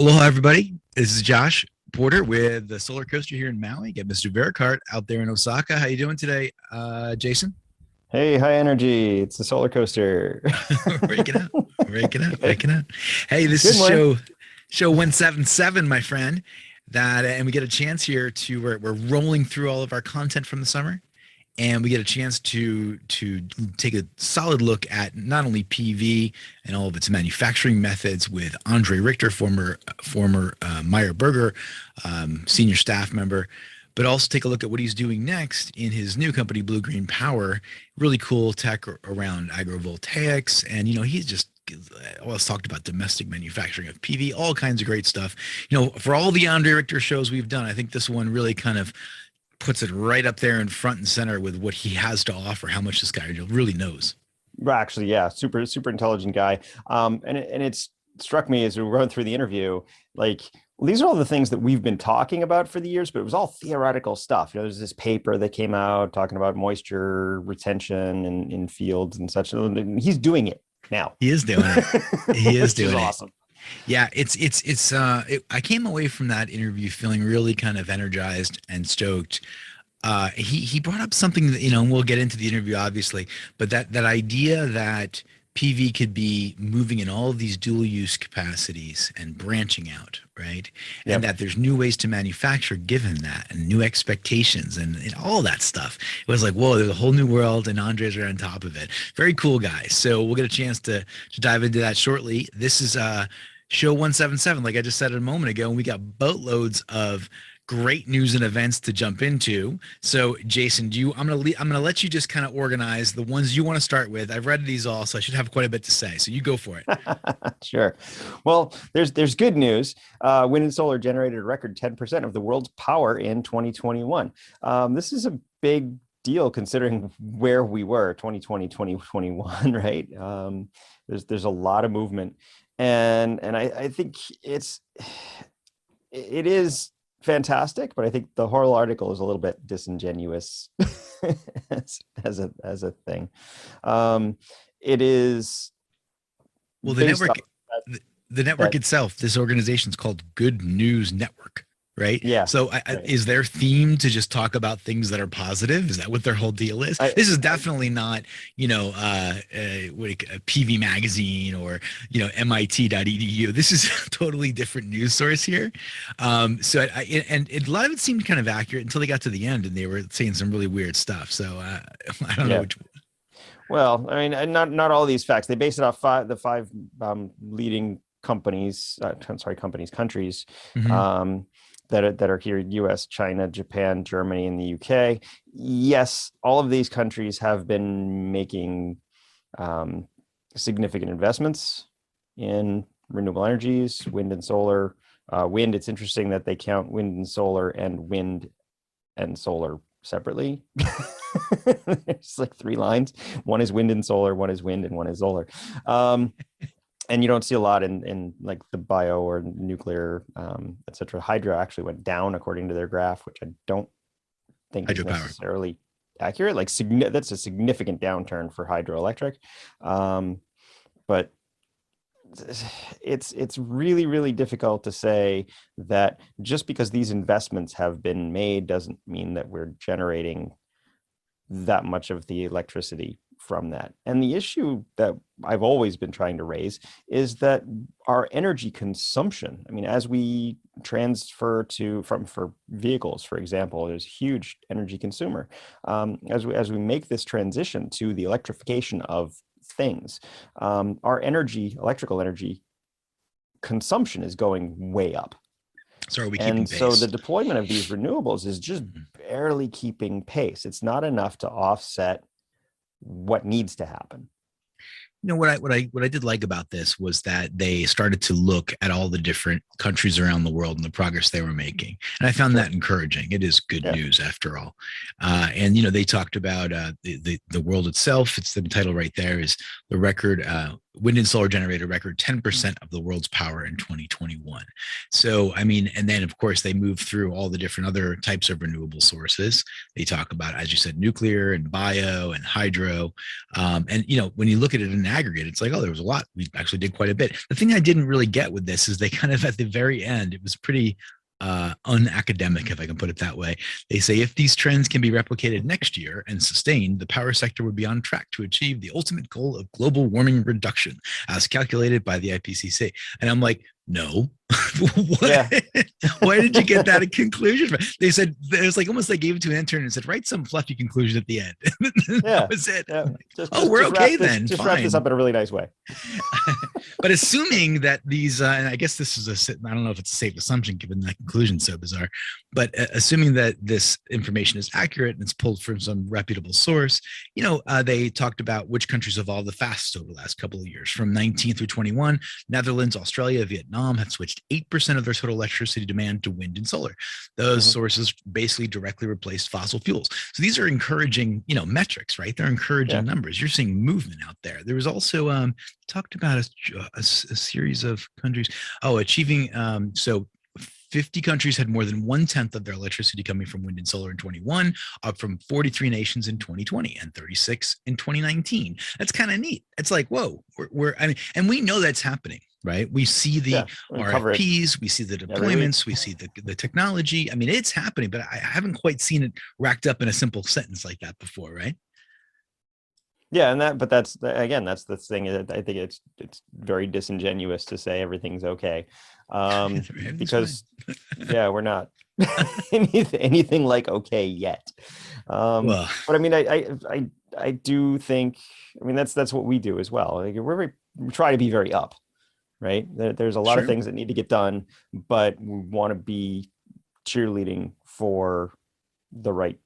Aloha, everybody. This is Josh Porter with the Solar Coaster here in Maui. Get Mr. Vericart out there in Osaka. How you doing today, Jason? Hey, high energy. It's the solar coaster. Breaking out, breaking out, Good. breaking out. Hey, this Good is morning. show 177, my friend. And we get a chance here to we're rolling through all of our content from the summer, and we get a chance to take a solid look at not only PV and all of its manufacturing methods with Andre Richter, former Meyer Burger senior staff member, but also take a look at what he's doing next in his new company, Blue Green Power. Really cool tech around agrovoltaics, and he's just always talked about domestic manufacturing of PV, all kinds of great stuff. For all the Andre Richter shows we've done, I think this one really kind of puts it right up there in front and center with what he has to offer, how much this guy really knows. Well, actually, yeah, super intelligent guy. It's struck me as we were going through the interview, like, well, these are all the things that we've been talking about for the years, but it was all theoretical stuff. There's this paper that came out talking about moisture retention in fields and such. And he's doing it now. He is doing it. He is Which is doing it. awesome. Yeah, I came away from that interview feeling really kind of energized and stoked. He brought up something that, and we'll get into the interview obviously, but that idea that PV could be moving in all of these dual use capacities and branching out, right? And Yep. that there's new ways to manufacture given that, and new expectations and all that stuff. It was like, whoa, there's a whole new world, and Andres are on top of it. Very cool guy. So we'll get a chance to dive into that shortly. This is show 177, like I just said a moment ago, and we got boatloads of great news and events to jump into. So Jason, I'm gonna let you just kind of organize the ones you want to start with. I've read these all, so I should have quite a bit to say. So you go for it. Sure. Well, there's good news. Wind and solar generated a record 10% of the world's power in 2021. This is a big deal considering where we were 2020, 2021, right? There's a lot of movement. And I think it is fantastic, but I think the whole article is a little bit disingenuous as a thing. It is Well, based off the network that. itself, this organization is called Good News Network, right? Yeah, So right. is their theme to just talk about things that are positive? Is that what their whole deal is? I, This is definitely not, a PV magazine or, MIT.edu. This is a totally different news source here. A lot of it seemed kind of accurate until they got to the end and they were saying some really weird stuff. So I don't know yeah. which. Well, I mean, and not all these facts. They base it off the five leading companies. Countries Mhm. um, that are here: U.S., China, Japan, Germany, and the U.K. Yes, all of these countries have been making significant investments in renewable energies, wind and solar. Wind. It's interesting that they count wind and solar separately. It's like three lines. One is wind and solar, one is wind, and one is solar. And you don't see a lot in like the bio or nuclear, etc. Hydro actually went down according to their graph, which I don't think is Hydropower. necessarily accurate. Like that's a significant downturn for hydroelectric. But it's really difficult to say that just because these investments have been made doesn't mean that we're generating that much of the electricity from that. And the issue that I've always been trying to raise is that our energy consumption, I mean, as we transfer for vehicles, for example, there's huge energy consumer. As we make this transition to the electrification of things, our electrical energy consumption is going way up. So are we keeping And so pace? the deployment of these renewables is just barely keeping pace. It's not enough to offset what needs to happen. What I did like about this was that they started to look at all the different countries around the world and the progress they were making, and I found Sure. that encouraging. It is good Yeah. news after all. And they talked about the world itself. It's the title right there is the record wind and solar generated a record 10% of the world's power in 2021. So, I mean, and then of course they move through all the different other types of renewable sources. They talk about, as you said, nuclear and bio and hydro. And, you know, when you look at it in aggregate, it's like, oh, there was a lot. We actually did quite a bit. The thing I didn't really get with this is they kind of, at the very end, it was pretty unacademic, if I can put it that way. They say if these trends can be replicated next year and sustained, the power sector would be on track to achieve the ultimate goal of global warming reduction as calculated by the IPCC. And I'm like, no. What? Yeah. Why did you get that a conclusion? They said, it was like almost they gave it to an intern and said, write some fluffy conclusion at the end. That was it. Yeah. We're okay then. Just wrap this up in a really nice way. But assuming that these, and I guess this is I don't know if it's a safe assumption given that conclusion so bizarre, but assuming that this information is accurate and it's pulled from some reputable source, you know, they talked about which countries evolved the fastest over the last couple of years. From 19 through 21, Netherlands, Australia, Vietnam have switched 8% of their total electricity demand to wind and solar. Those sources basically directly replaced fossil fuels. So these are encouraging, you know, metrics, right? They're encouraging numbers. You're seeing movement out there. There was also talked about a series of countries. Oh, achieving so 50 countries had more than 1/10 of their electricity coming from wind and solar in 21, up from 43 nations in 2020 and 36 in 2019. That's kind of neat. It's like, whoa, I mean, and we know that's happening, right? We see the RFPs, we see the deployments, we see the technology. I mean, it's happening, but I haven't quite seen it racked up in a simple sentence like that before, right? Yeah, but that's again, that's the thing. I think it's very disingenuous to say everything's okay, because we're not anything like okay yet. But I mean, I do think, I mean, that's what we do as well. Like, we try to be very up, right? There's a lot of things that need to get done, but we want to be cheerleading for the right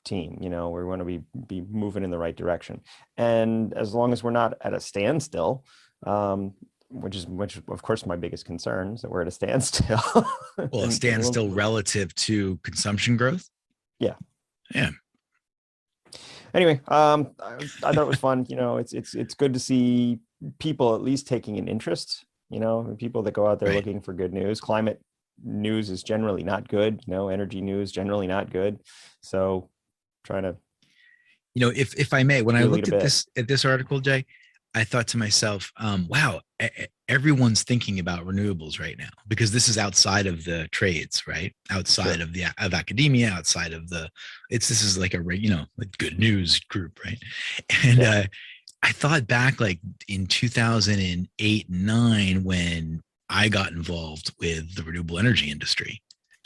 team. You know, we want to be moving in the right direction, and as long as we're not at a standstill, which of course my biggest concern is that we're at a standstill. Well, a standstill relative to consumption growth. Yeah. Anyway, I thought it was fun. You know, it's good to see people at least taking an interest. You know, people that go out there looking for good news. Climate news is generally not good. You know, energy news generally not good. So trying to, you know, if I may, when I looked at this article, Jay, I thought to myself, wow, everyone's thinking about renewables right now, because this is outside of the trades, right? Outside of academia, outside of this is like a, you know, like good news group, right? And I thought back like in 2008 and 9 when I got involved with the renewable energy industry.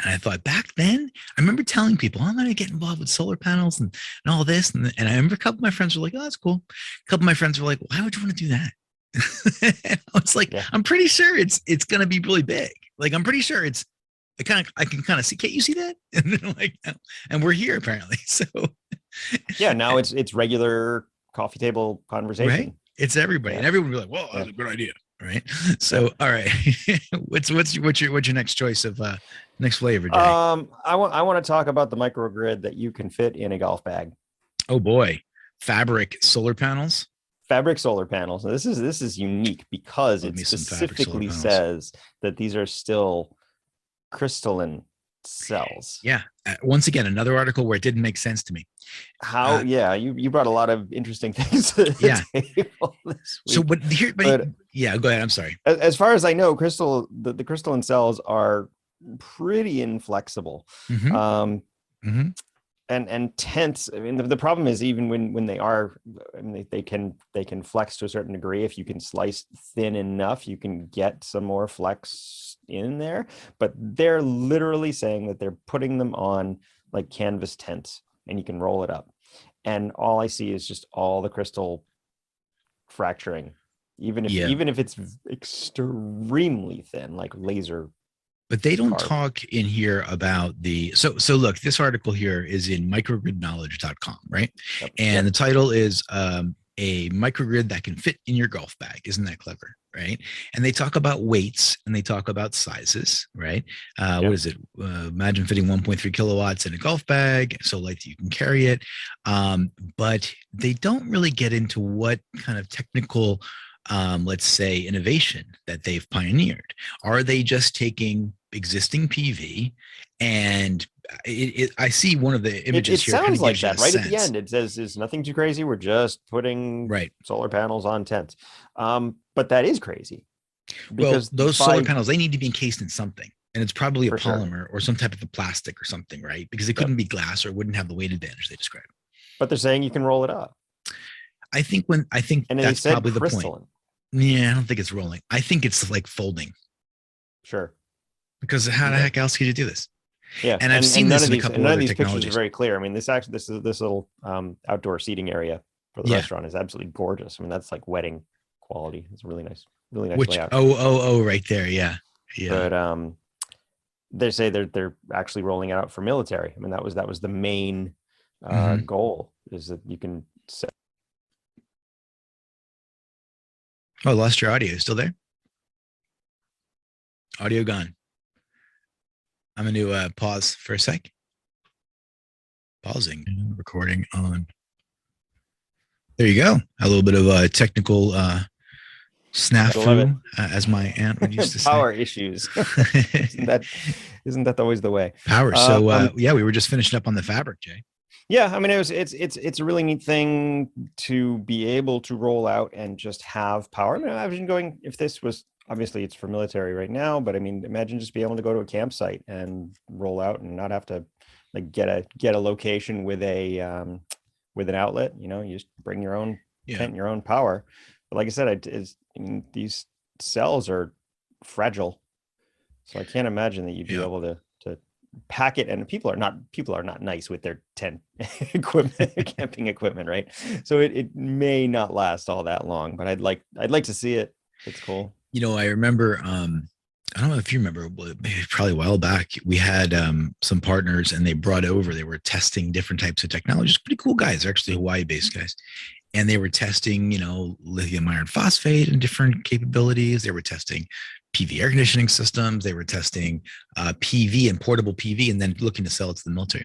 And I thought back then, I remember telling people, I'm going to get involved with solar panels and all this. And I remember a couple of my friends were like, oh, that's cool. A couple of my friends were like, why would you want to do that? And I was like, I'm pretty sure it's going to be really big. Like, I'm pretty sure I can kind of see, can't you see that? And they're like, no. And we're here apparently. So yeah, now it's regular coffee table conversation. Right? It's everybody. And everyone will be like, well, that's a good idea. Right. So, all right. what's your next choice of next flavor, Jay? I want to talk about the microgrid that you can fit in a golf bag. Oh boy. Fabric solar panels. Fabric solar panels. Now, this is unique because it specifically says that these are still crystalline cells. Yeah. Once again, another article where it didn't make sense to me. How? You brought a lot of interesting things to the table this week. But yeah, go ahead. I'm sorry. As far as I know, the crystalline cells are pretty inflexible. And tense. I mean, the problem is even when they are, I mean, they can flex to a certain degree. If you can slice thin enough, you can get some more flex in there. But they're literally saying that they're putting them on like canvas tents, and you can roll it up. And all I see is just all the crystal fracturing, even if it's extremely thin, like laser. But they don't talk in here about so look, this article here is in microgridknowledge.com, right? Yep. And the title is a microgrid that can fit in your golf bag. Isn't that clever? Right. And they talk about weights and they talk about sizes, right? What is it? Imagine fitting 1.3 kilowatts in a golf bag, so light that you can carry it. But they don't really get into what kind of technical let's say, innovation that they've pioneered? Are they just taking existing PV and I see one of the images It here kind sounds of like gives you that a right at the sense. end. It says it's nothing too crazy. We're just putting Right. solar panels on tents. But that is crazy Well, because those solar by panels, they need to be encased in something. And it's probably a for sure. polymer or some type of a plastic or something, right? Because it Yep. couldn't be glass or it wouldn't have the weight advantage they describe. But they're saying you can roll it up. I think And they that's said probably the point. crystalline. Yeah, I don't think it's rolling. I think it's like folding. Sure. Because how the Okay. heck else could you do this? Yeah, And I've seen none this of in a these couple other pictures are technologies. very clear. I mean, this little outdoor seating area for the Yeah. restaurant is absolutely gorgeous. I mean, that's like wedding quality. It's really nice Which layout. right there. Yeah. Yeah. But they say they're actually rolling it out for military. I mean, that was the main goal, is that you can set. Oh, I lost your audio. Still there? Audio gone. I'm going to pause for a sec. Pausing. Recording on. There you go. A little bit of a technical snafu, as my aunt would used to say. Power issues. isn't that always the way? Power. So yeah, we were just finishing up on the fabric, Jay. Yeah, I mean, it's a really neat thing to be able to roll out and just have power. I mean, imagine going, if this was, obviously it's for military right now, but I mean, imagine just being able to go to a campsite and roll out and not have to like get a location with an outlet. You know, you just bring your own tent, your own power. But like I said, these cells are fragile, so I can't imagine that you'd be able to pack it. And people are not nice with their tent equipment, camping equipment, right? So it may not last all that long, but I'd like to see it. It's cool. You know, I remember, I don't know if you remember, probably a while back, we had some partners and they were testing different types of technologies. Pretty cool guys. They're actually Hawaii-based guys. And they were testing, lithium iron phosphate and different capabilities. They were testing PV air conditioning systems. They were testing PV and portable PV, and then looking to sell it to the military.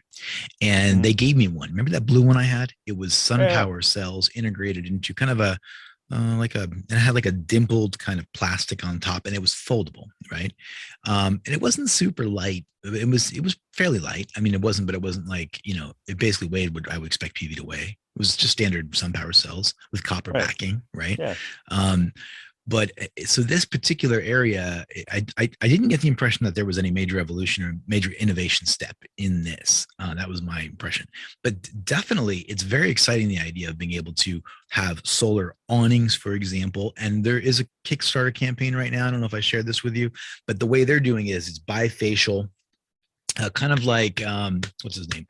And they gave me one. Remember that blue one I had? It was SunPower cells integrated into kind of it had like a dimpled kind of plastic on top, and it was foldable, right? And it wasn't super light. It was fairly light. I mean, it wasn't like, it basically weighed what I would expect PV to weigh. It was just standard SunPower cells with copper backing, right? Yeah. But so this particular area, I didn't get the impression that there was any major evolution or major innovation step in this. That was my impression. But definitely, it's very exciting, the idea of being able to have solar awnings, for example. And there is a Kickstarter campaign right now. I don't know if I shared this with you, but the way they're doing it is it's bifacial, kind of like, what's his name?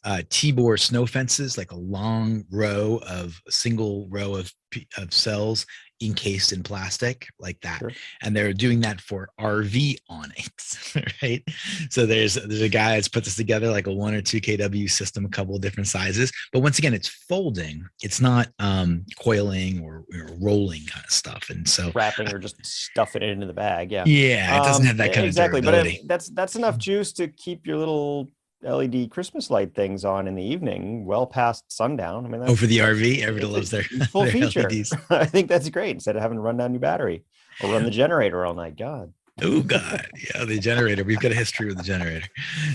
Tibor snow fences, like a single row of cells encased in plastic like that. Sure. And they're doing that for RV awnings, right? So there's a guy that's put this together, like a 1 or 2 kW system, a couple of different sizes. But once again, it's folding. It's not coiling or rolling kind of stuff. And so wrapping or just stuffing it into the bag. Yeah. Yeah, it doesn't have that kind of durability. But that's enough juice to keep your little LED Christmas light things on in the evening, well past sundown. I mean, for the RV, everybody loves their full their feature. LEDs. I think that's great, instead of having to run down your battery or run the generator all night. God. Oh God, yeah, the generator. We've got a history with the generator.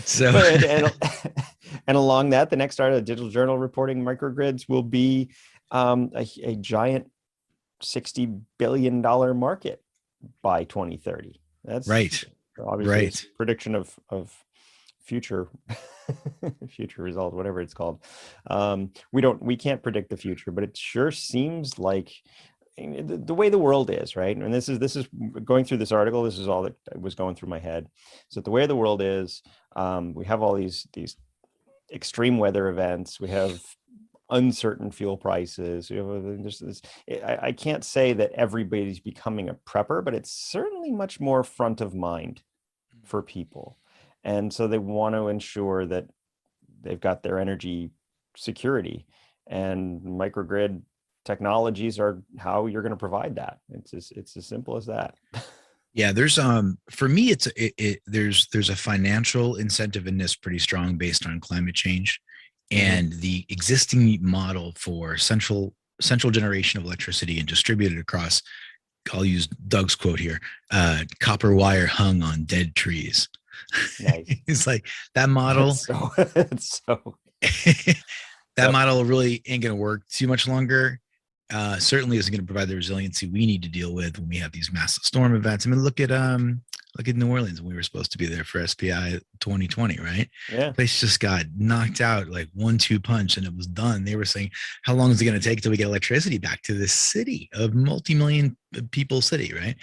So, and along that, the next start of the Digital Journal reporting microgrids will be a giant $60 billion market by 2030. That's right. Obviously, right. Prediction of future results, whatever it's called. We can't predict the future, but it sure seems like the way the world is, right? And this is going through this article. This is all that was going through my head. So the way the world is, we have all these extreme weather events. We have uncertain fuel prices. I can't say that everybody's becoming a prepper, but it's certainly much more front of mind for people. And so they want to ensure that they've got their energy security, and microgrid technologies are how you're going to provide that. It's as simple as that. Yeah, there's for me, there's a financial incentive in this pretty strong based on climate change, and the existing model for central central generation of electricity and distribute it across, I'll use Doug's quote here, copper wire hung on dead trees. Nice. It's like that model. It's so That yep. model really ain't going to work too much longer. Certainly isn't going to provide the resiliency we need to deal with when we have these massive storm events. I mean, look at New Orleans when we were supposed to be there for SPI 2020, right? Yeah. Place just got knocked out like 1-2 punch and it was done. They were saying, how long is it going to take till we get electricity back to this city of multi-million people city, right?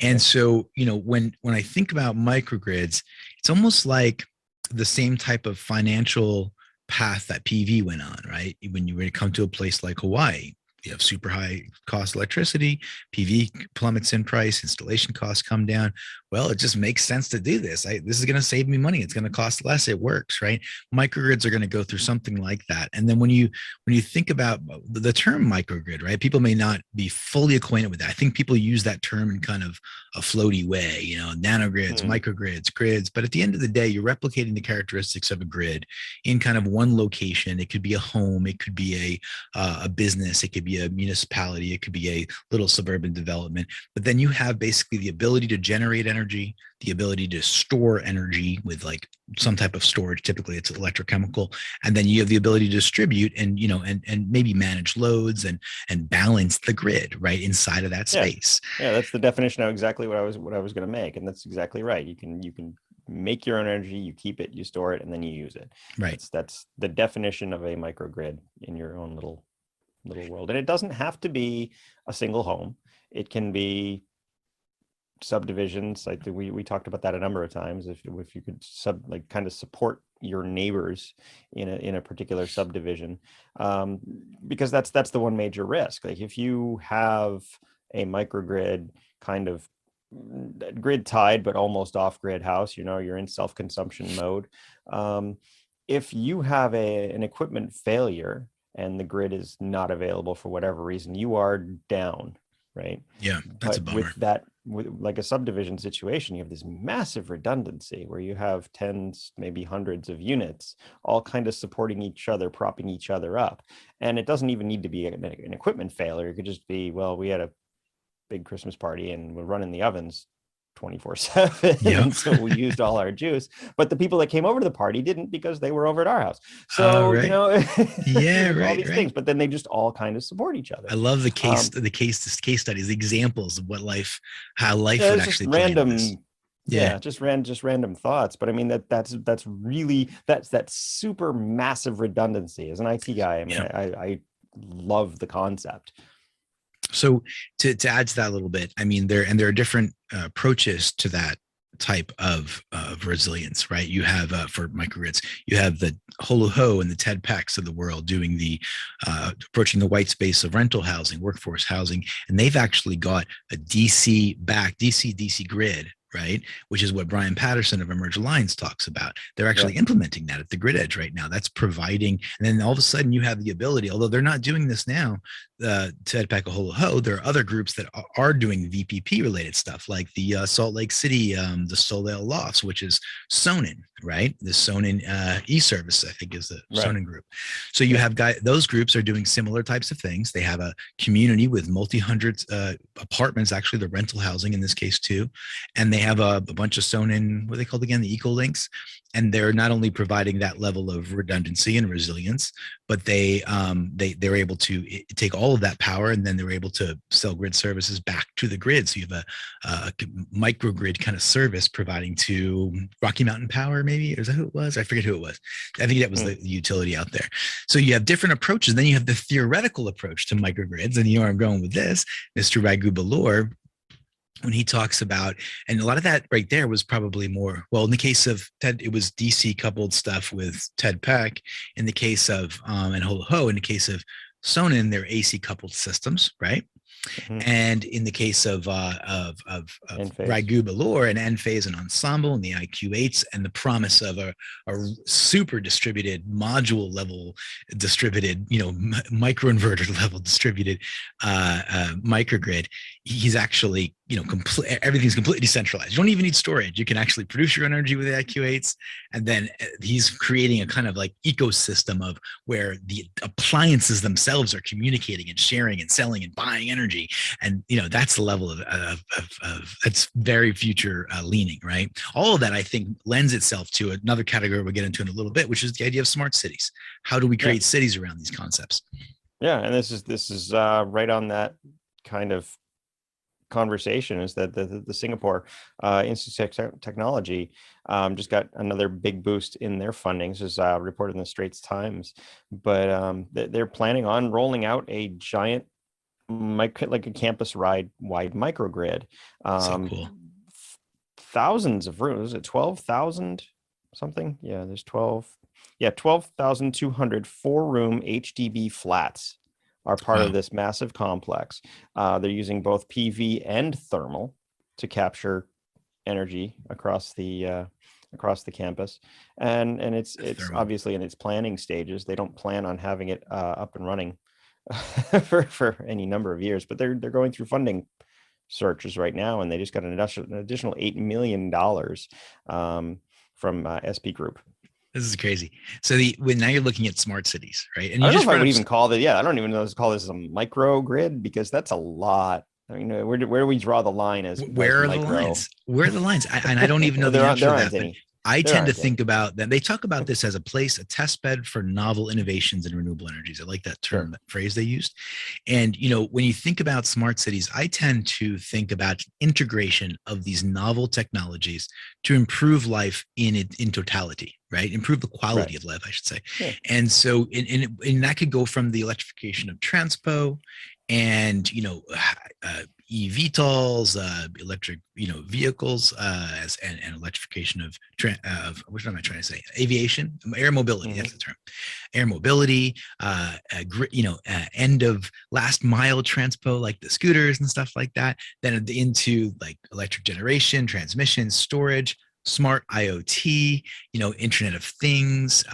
And so, when I think about microgrids, it's almost like the same type of financial path that PV went on, right? When you come to a place like Hawaii, you have super high cost electricity, PV plummets in price, installation costs come down. Well, it just makes sense to do this. This is going to save me money. It's going to cost less. It works, right? Microgrids are going to go through something like that. And then when you think about the term microgrid, right? People may not be fully acquainted with that. I think people use that term in kind of a floaty way, nanogrids, microgrids, grids. But at the end of the day, you're replicating the characteristics of a grid in kind of one location. It could be a home, it could be a business, it could be a municipality, it could be a little suburban development. But then you have basically the ability to generate energy, the ability to store energy with like some type of storage. Typically it's electrochemical. And then you have the ability to distribute and, and maybe manage loads and balance the grid right inside of that space. Yeah, that's the definition of exactly what I was going to make. And that's exactly right. You can make your own energy, you keep it, you store it, and then you use it. Right. That's the definition of a microgrid in your own little world. And it doesn't have to be a single home. It can be subdivisions. I think we talked about that a number of times. If you could kind of support your neighbors in a particular subdivision, because that's the one major risk. Like if you have a microgrid kind of grid tied but almost off grid house, you're in self-consumption mode. If you have an equipment failure and the grid is not available for whatever reason, you are down, right? Yeah, that's a bummer. With like a subdivision situation, you have this massive redundancy where you have tens, maybe hundreds of units, all kind of supporting each other, propping each other up. And it doesn't even need to be an equipment failure. It could just be, well, we had a big Christmas party and we're running the ovens 24/7. Yep. And so we used all our juice, but the people that came over to the party didn't because they were over at our house. So, right. Yeah, right, all these things, but then they just all kind of support each other. I love the case studies, the examples of how life would actually play in this. Just random thoughts. But I mean, that's that super massive redundancy. As an IT guy, I mean, I love the concept. So to add to that a little bit, I mean, there are different approaches to that type of resilience, right? You have for microgrids, you have the Holo and the Ted Pecks of the world doing the approaching the white space of rental housing, workforce housing, and they've actually got a DC grid, right? Which is what Brian Patterson of Emerge Alliance talks about. They're actually implementing that at the grid edge right now. That's providing, and then all of a sudden you have the ability, although they're not doing this now, Ted Peck Holo, there are other groups that are doing VPP related stuff like the Salt Lake City, the Soleil Lofts, which is Sonnen, right? The Sonnen e-service, I think is the Sonnen group. So you have those groups are doing similar types of things. They have a community with multi-hundreds apartments, actually the rental housing in this case too. And they have a bunch of Sonnen, what are they called again? The Ecolinks. And they're not only providing that level of redundancy and resilience, but they're able to take all of that power and then they're able to sell grid services back to the grid. So you have a microgrid kind of service providing to Rocky Mountain Power, maybe, or is that who it was? I forget who it was. I think that was the utility out there. So you have different approaches. Then you have the theoretical approach to microgrids, and you know where I'm going with this, Mr. Raghu Balor, when he talks about, and a lot of that right there was probably more, well, in the case of Ted, it was DC coupled stuff with Ted Peck. In the case of, and Holo, in the case of Sonnen, they're AC coupled systems, right? Mhm. And in the case of N-phase. Ragu Balor and N-phase and Ensemble and the IQ8s and the promise of a super distributed module level distributed, microinverter level distributed microgrid, he's actually, everything's completely decentralized. You don't even need storage. You can actually produce your energy with the IQ8s. And then he's creating a kind of like ecosystem of where the appliances themselves are communicating and sharing and selling and buying energy. And that's the level of that's very future leaning, right? All of that I think lends itself to another category we'll get into in a little bit, which is the idea of smart cities. How do we create cities around these concepts? Yeah, and this is right on that kind of conversation. Is that the Singapore Institute of Technology just got another big boost in their funding. This is reported in the Straits Times, but they're planning on rolling out a giant, like a campus-wide microgrid. So cool. Thousands of rooms. Is it 12,000 something? Yeah, there's 12. Yeah, 12,200 4-room HDB flats are part of this massive complex. They're using both PV and thermal to capture energy across the campus, and it's obviously in its planning stages. They don't plan on having it up and running for any number of years, but they're going through funding searches right now, and they just got an additional $8 million from SP Group. This is crazy. So now you're looking at smart cities, right? And I don't know if I would even call it. Yeah, I don't even know if to call this a micro grid, because that's a lot. I mean, where do we draw the line as where are the lines? Where are the lines? And I don't even know the answer to that. But I tend to think about them. They talk about this as a place, a test bed for novel innovations in renewable energies. I like that term, that phrase they used. And, when you think about smart cities, I tend to think about integration of these novel technologies to improve life in totality, right? Improve the quality of life, I should say. Yeah. And so, and that could go from the electrification of transpo and, eVTOLs, electric, vehicles, and electrification of what am I trying to say? Aviation, air mobility. That's the term. Air mobility, end of last mile transpo, like the scooters and stuff like that. Then into like electric generation, transmission, storage, smart IoT, Internet of Things.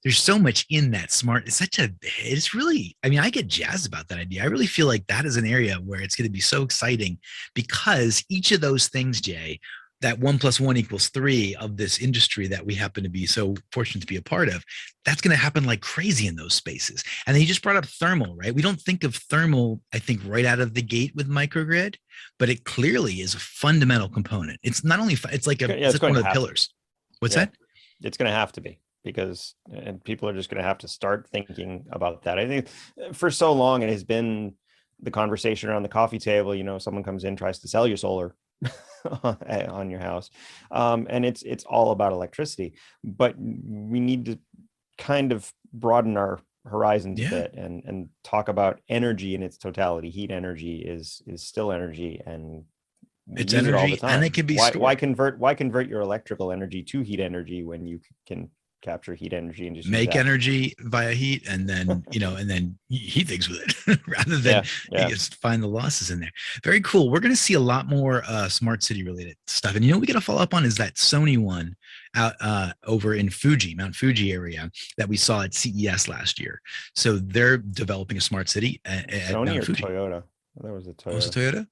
There's so much in that smart. It's really, I mean, I get jazzed about that idea. I really feel like that is an area where it's going to be so exciting, because each of those things, Jay, that 1 + 1 = 3 of this industry that we happen to be so fortunate to be a part of, that's going to happen like crazy in those spaces. And then you just brought up thermal, right? We don't think of thermal, I think, right out of the gate with microgrid, but it clearly is a fundamental component. It's not only, it's like it's one of the pillars. What's that? It's going to have to be, because people are just going to have to start thinking about that. I think for so long it has been the conversation around the coffee table. Someone comes in, tries to sell you solar on your house, and it's all about electricity. But we need to kind of broaden our horizons a bit and talk about energy in its totality. Heat energy is still energy, and it's energy all the time. And it can be why convert your electrical energy to heat energy when you can capture heat energy and just make energy via heat, and then and then heat things with it rather than just find the losses in there. Very cool. We're going to see a lot more smart city related stuff, and we got to follow up on is that Sony one out over in Mount Fuji area that we saw at CES last year. So they're developing a smart city at Sony Mount or Fuji. Toyota. That was a Toyota. Was it Toyota?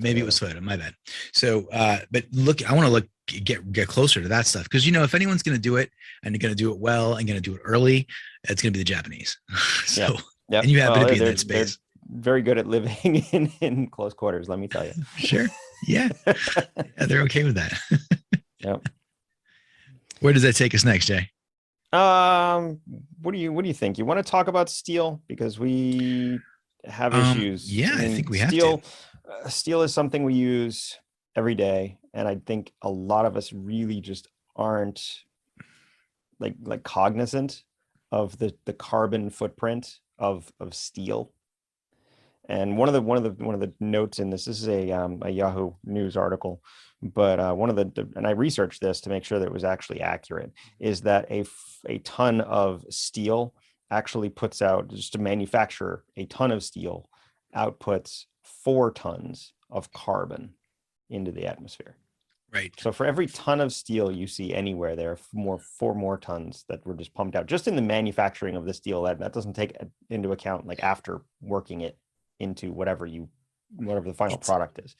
Maybe it was Toyota. My bad. So, but look, I want to get closer to that stuff, because if anyone's going to do it and they're going to do it well and going to do it early, it's going to be the Japanese. So, and you happen to be in that space. They're very good at living in close quarters, let me tell you. Sure. Yeah. They're okay with that. Yep. Where does that take us next, Jay? What do you think? You want to talk about steel, because we have issues? Yeah, I think we have to. Steel is something we use every day, and I think a lot of us really just aren't like cognizant of the carbon footprint of steel. And one of the notes in this is a Yahoo News article, but and I researched this to make sure that it was actually accurate, is that a ton of steel actually puts out, just to manufacture a ton of steel, outputs 4 tons of carbon into the atmosphere. Right. So for every ton of steel you see anywhere, there are 4 more tons that were just pumped out just in the manufacturing of the steel. That doesn't take into account like after working it into whatever the final product is.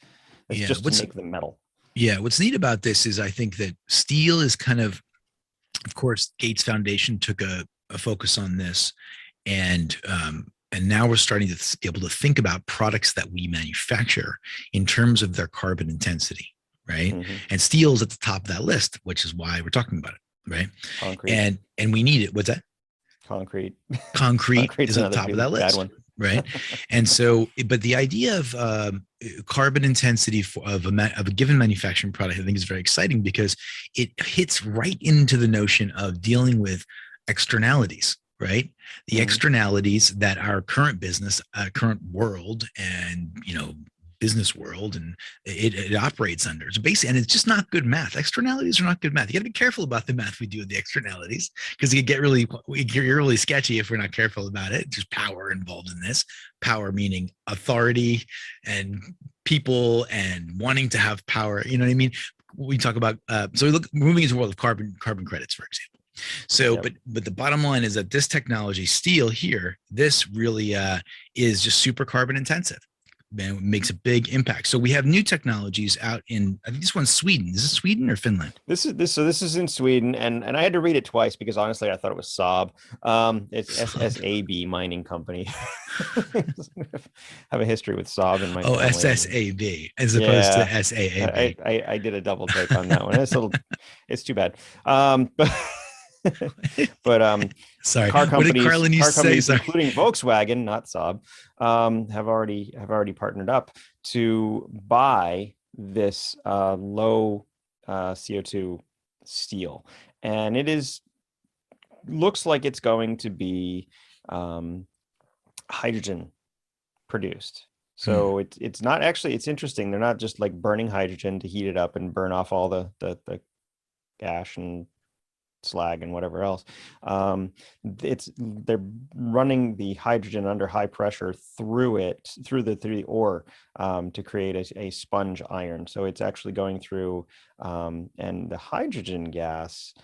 It's just to make the metal. Yeah. What's neat about this is I think that steel is kind of course, Gates Foundation took a focus on this, and now we're starting to be able to think about products that we manufacture in terms of their carbon intensity, right? Mm-hmm. And steel's at the top of that list, which is why we're talking about it, right? Concrete. And we need it. What's that? Concrete is at the top of that list. Bad one. Right. And so, but the idea of carbon intensity of a given manufacturing product, I think is very exciting because it hits right into the notion of dealing with externalities, right? The externalities that our current business, current world and, business world and it operates under. So basically, and it's just not good math. Externalities are not good math. You got to be careful about the math we do with the externalities because it get really sketchy if we're not careful about it. There's power involved in this. Power meaning authority and people and wanting to have power. You know what I mean? We talk about so we look moving into the world of carbon credits, for example. So, yep. but the bottom line is that this technology, steel here, this really is just super carbon intensive. And it makes a big impact. So we have new technologies out in, I think this one's Sweden. Is this Sweden or Finland? This is in Sweden, and I had to read it twice because honestly I thought it was Saab. It's SSAB mining company. Have a history with Saab in my family. SSAB as opposed to SAAB. I did a double take on that one. It's too bad. But sorry, car companies, what did Carlin used to say? Including Volkswagen, not Saab, have already partnered up to buy this low CO2 steel, and looks like it's going to be hydrogen produced. So it's not actually. It's interesting. They're not just like burning hydrogen to heat it up and burn off all the ash and slag and whatever else. They're running the hydrogen under high pressure through the ore to create a sponge iron. So it's actually going through and the hydrogen gas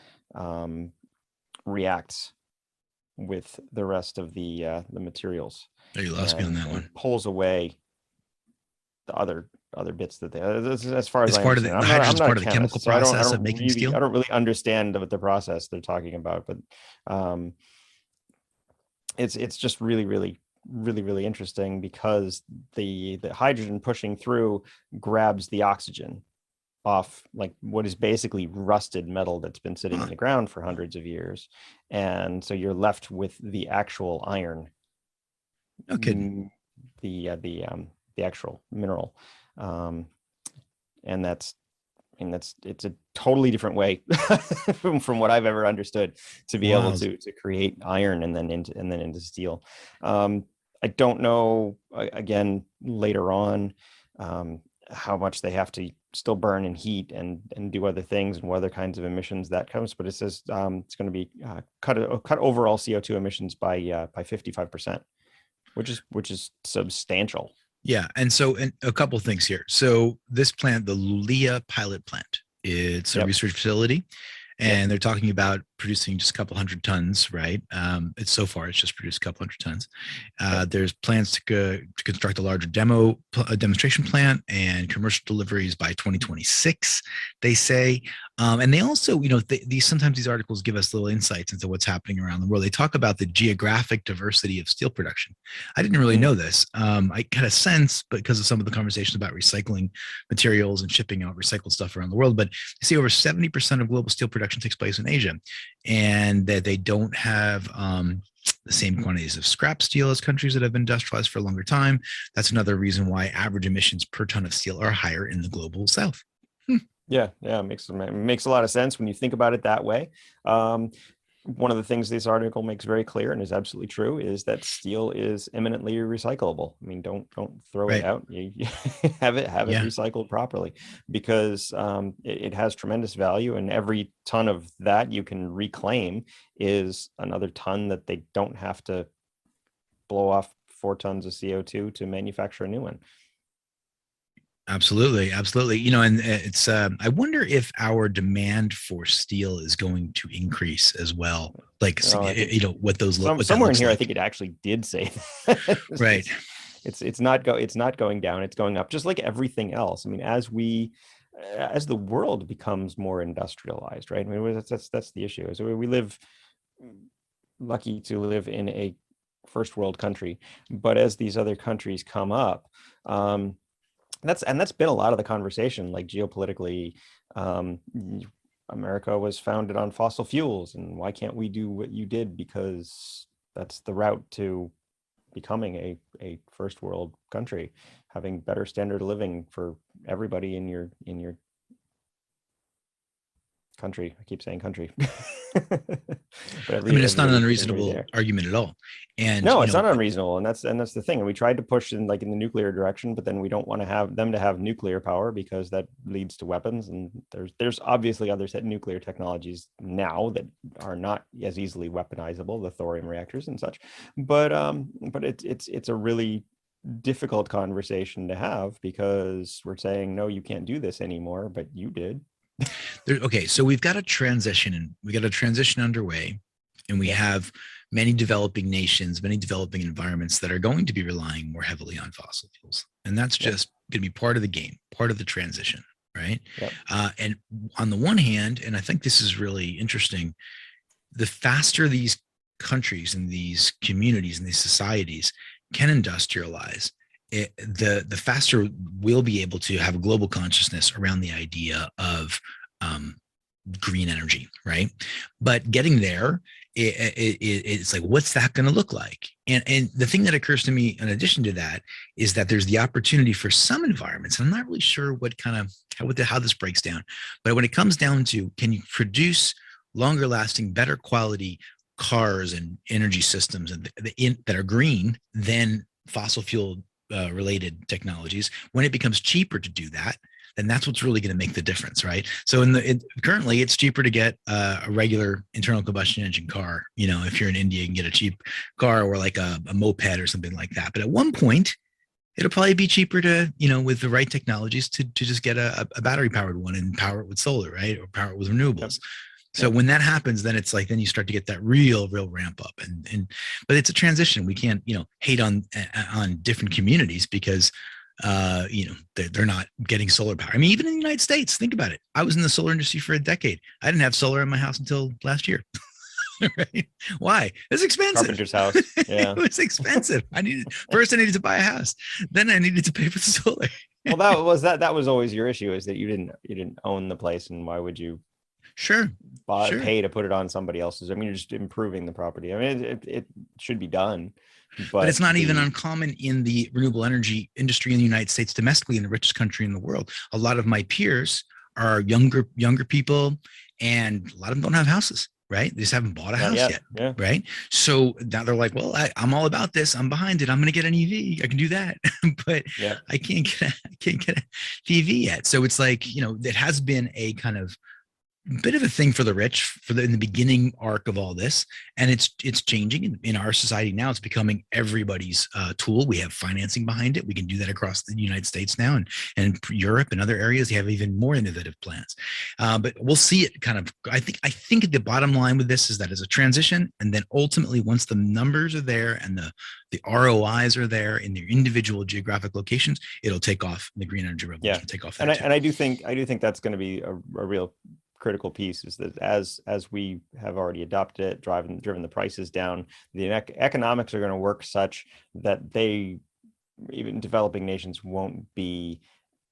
reacts with the rest of the materials. Oh, you lost me on that one. Pulls away the other bits that as far as it's I part of the hydrogen's part of the chemical process of making steel. I don't really understand the process they're talking about, but it's just really interesting because the hydrogen pushing through grabs the oxygen off like what is basically rusted metal that's been sitting in the ground for hundreds of years, and so you're left with the actual iron. No kidding. The actual mineral. And it's a totally different way from what I've ever understood to be able to create iron and then into steel. I don't know, again, later on, how much they have to still burn and heat and do other things and what other kinds of emissions that comes, but it says it's going to be cut overall CO2 emissions by 55%, which is substantial. Yeah. And so a couple of things here. So this plant, the Luleå pilot plant, it's a research facility, and they're talking about producing just a couple hundred tons, right? It's just produced a couple hundred tons. There's plans to construct a larger demonstration plant and commercial deliveries by 2026, they say. And they also, sometimes these articles give us little insights into what's happening around the world. They talk about the geographic diversity of steel production. I didn't really know this. I got a sense, because of some of the conversations about recycling materials and shipping out recycled stuff around the world, but you see over 70% of global steel production takes place in Asia, and that they don't have the same quantities of scrap steel as countries that have been industrialized for a longer time. That's another reason why average emissions per ton of steel are higher in the global south. Yeah, it makes a lot of sense when you think about it that way. One of the things this article makes very clear and is absolutely true is that steel is imminently recyclable. I mean, don't throw it out. You have it recycled properly, because it has tremendous value, and every ton of that you can reclaim is another ton that they don't have to blow off 4 tons of CO2 to manufacture a new one. Absolutely, absolutely. And it's I wonder if our demand for steel is going to increase as well. Like, what those look. Somewhere in here, I think it actually did say that. Right. It's not going down. It's going up, just like everything else. I mean, as the world becomes more industrialized, right? I mean, that's the issue. So we live, lucky to live in a first world country, but as these other countries come up, that's been a lot of the conversation, like geopolitically. America was founded on fossil fuels, and why can't we do what you did? Because that's the route to becoming a first world country, having better standard of living for everybody in your country. I keep saying country. But it's not an unreasonable argument at all. And no, it's not unreasonable. And that's the thing. And we tried to push in the nuclear direction, but then we don't want to have them to have nuclear power because that leads to weapons. And there's obviously other nuclear technologies now that are not as easily weaponizable, the thorium reactors and such. But it's a really difficult conversation to have, because we're saying, no, you can't do this anymore, but you did. Okay, so we've got a transition underway, and we have many developing nations, many developing environments that are going to be relying more heavily on fossil fuels, and that's just going to be part of the game, part of the transition, right? Yep. And on the one hand, and I think this is really interesting, the faster these countries and these communities and these societies can industrialize, the faster we'll be able to have a global consciousness around the idea of green energy, right? But getting there, it's like, what's that going to look like? And the thing that occurs to me in addition to that is that there's the opportunity for some environments, and I'm not really sure how this breaks down, but when it comes down to, can you produce longer lasting, better quality cars and energy systems that are green than fossil fuel related technologies? When it becomes cheaper to do that, then that's what's really going to make the difference, right? So currently, it's cheaper to get a regular internal combustion engine car. If you're in India, you can get a cheap car, or like a moped or something like that. But at one point, it'll probably be cheaper to, with the right technologies, to just get a battery powered one and power it with solar, right? Or power it with renewables. Yep. So when that happens, then it's like, then you start to get that real ramp up, but it's a transition. We can't, hate on different communities because, they're not getting solar power. I mean, even in the United States, think about it. I was in the solar industry for a decade. I didn't have solar in my house until last year. Right? Why? It's expensive. Carpenter's house. Yeah. It was expensive. I needed to buy a house. Then I needed to pay for the solar. Well, that was always your issue, is that you didn't own the place, and why would you pay to put it on somebody else's? I mean, you're just improving the property. I mean, it should be done. But it's not even uncommon in the renewable energy industry in the United States, domestically, in the richest country in the world. A lot of my peers are younger people, and a lot of them don't have houses, right? They just haven't bought a house yet. Yeah. Right? So now they're like, well, I'm all about this. I'm behind it. I'm going to get an EV. I can do that, but I can't get a PV yet. So it's like, it has been a kind of bit of a thing for the rich in the beginning arc of all this, and it's changing in our society now. It's becoming everybody's tool. We have financing behind it. We can do that across the United States now, and Europe and other areas. They have even more innovative plans, but we'll see it kind of. I think the bottom line with this is that as a transition, and then ultimately once the numbers are there and the ROIs are there in their individual geographic locations, it'll take off. The green energy revolution will take off. And I do think that's going to be a real critical piece, is that as we have already adopted it, driven the prices down, the economics are going to work such that even developing nations won't be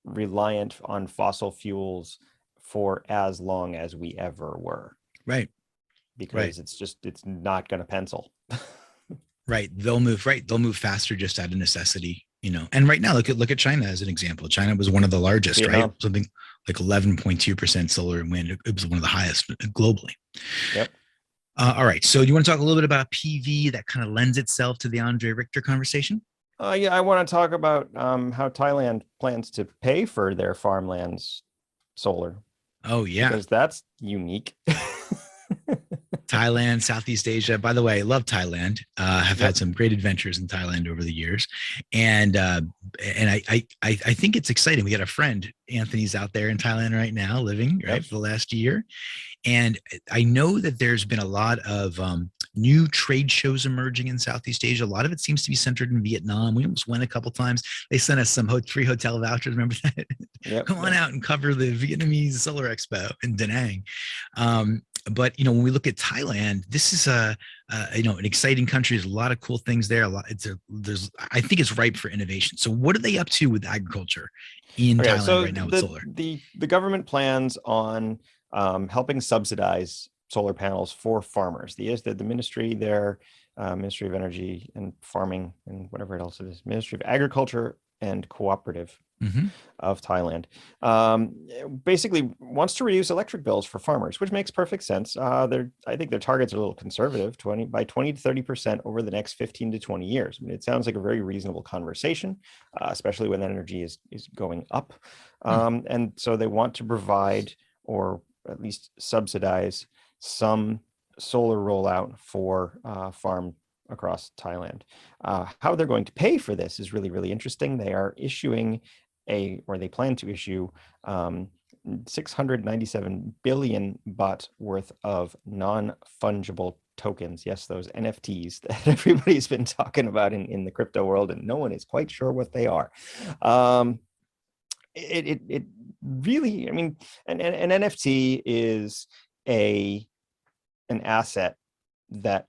reliant on fossil fuels for as long as we ever were. Right. Because it's not going to pencil. Right. They'll move faster just out of necessity, And right now, look at China as an example. China was one of the largest, right? Something like 11.2% solar and wind. It was one of the highest globally. Yep. All right. So do you want to talk a little bit about PV that kind of lends itself to the Andre Richter conversation? I want to talk about how Thailand plans to pay for their farmlands solar. Oh, yeah. Because that's unique. Thailand, Southeast Asia. By the way, I love Thailand. Have Yep. had some great adventures in Thailand over the years, and I think it's exciting. We got a friend, Anthony's out there in Thailand right now, living right Yep. for the last year, and I know that there's been a lot of new trade shows emerging in Southeast Asia. A lot of it seems to be centered in Vietnam. We almost went a couple times. They sent us some free hotel vouchers. Remember that? Yep. Come on out and cover the Vietnamese Solar Expo in Da Nang. But when we look at Thailand, this is an exciting country. There's a lot of cool things there. I think it's ripe for innovation. So what are they up to with agriculture in Okay, Thailand so right now with solar? the government plans on helping subsidize solar panels for farmers. The ministry there, Ministry of Energy and Farming and whatever else it is, Ministry of Agriculture and Cooperative of Thailand, basically wants to reduce electric bills for farmers, which makes perfect sense. I think their targets are a little conservative, 20 to 30% over the next 15 to 20 years. I mean, it sounds like a very reasonable conversation, especially when energy is going up. And so they want to provide, or at least subsidize, some solar rollout for farm across Thailand. How they're going to pay for this is really, really interesting. They are issuing or they plan to issue 697 billion baht worth of non-fungible tokens. Yes, those NFTs that everybody's been talking about in the crypto world, and no one is quite sure what they are. It really, I mean, an NFT is an asset that,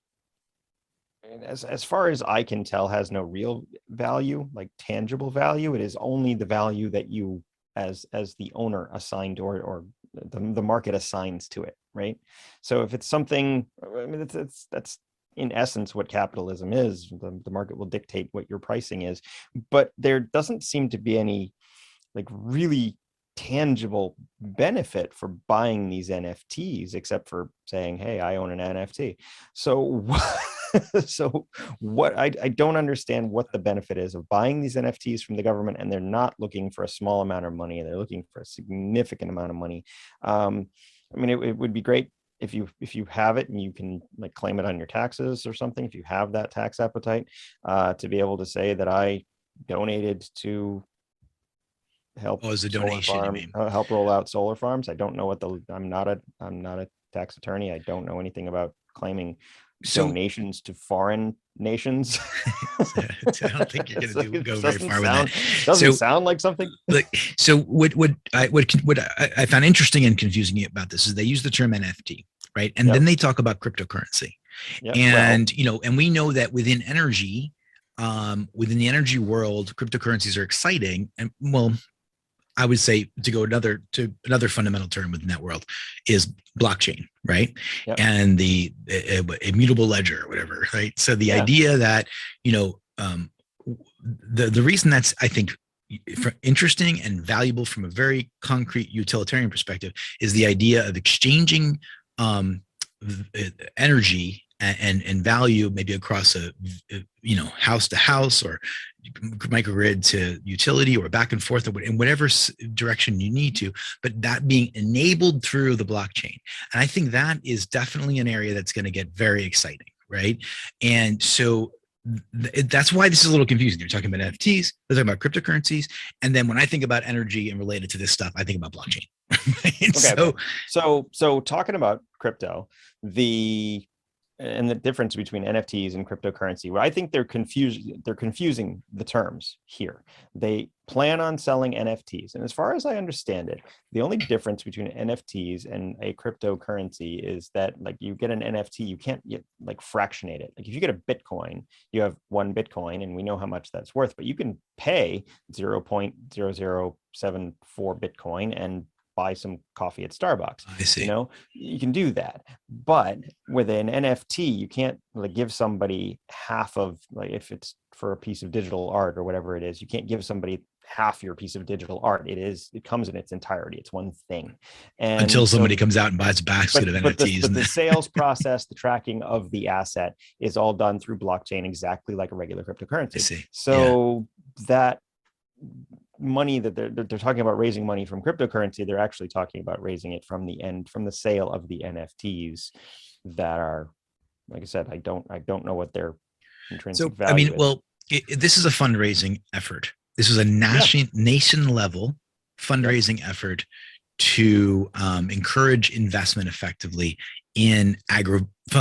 as far as I can tell, has no real value, like tangible value. It is only the value that you, as the owner, assigned or the market assigns to it, right? So if it's something, I mean, that's in essence what capitalism is. The market will dictate what your pricing is, but there doesn't seem to be any like really tangible benefit for buying these NFTs, except for saying, hey, I own an NFT. So what I don't understand what the benefit is of buying these NFTs from the government, and they're not looking for a small amount of money. They're looking for a significant amount of money. I mean, it would be great if you have it and you can like claim it on your taxes or something, if you have that tax appetite, to be able to say that I donated to help as a donation, you mean? help roll out solar farms. I don't know what I'm not a tax attorney. I don't know anything about claiming donations to foreign nations. I don't think you're going to go very far with that. Doesn't sound like something. So what I found interesting and confusing about this is they use the term NFT, right? And then they talk about cryptocurrency. And and we know that within energy, within the energy world, cryptocurrencies are exciting. And well, I would say to another fundamental term within that world is blockchain, right? And the immutable ledger or whatever, right? So the idea that, the reason that's, I think, interesting and valuable from a very concrete utilitarian perspective is the idea of exchanging energy and value maybe across a house to house or microgrid to utility or back and forth or in whatever direction you need to, but that being enabled through the blockchain. And I think that is definitely an area that's going to get very exciting, right? And so that's why this is a little confusing. You're talking about NFTs, they're talking about cryptocurrencies, and then when I think about energy and related to this stuff, I think about blockchain. Okay. So talking about crypto, and the difference between NFTs and cryptocurrency, well, I think they're confusing the terms here. They plan on selling NFTs. And as far as I understand it, the only difference between NFTs and a cryptocurrency is that like you get an NFT, you can't like fractionate it. Like if you get a Bitcoin, you have one Bitcoin and we know how much that's worth, but you can pay 0.0074 Bitcoin and buy some coffee at Starbucks. I see. You can do that, but with an NFT, you can't like give somebody half of, like if it's for a piece of digital art or whatever it is, you can't give somebody half your piece of digital art. It comes in its entirety. It's one thing. And until somebody comes out and buys a basket of NFTs. But the sales process, the tracking of the asset is all done through blockchain, exactly like a regular cryptocurrency. I see. So that money that they're talking about raising money from cryptocurrency, they're actually talking about raising it from the sale of the NFTs that are, like I said, I don't know what their intrinsic So, I value mean, is. well, this is a fundraising effort. This is a Yeah. nation level Yep. fundraising effort to encourage investment effectively in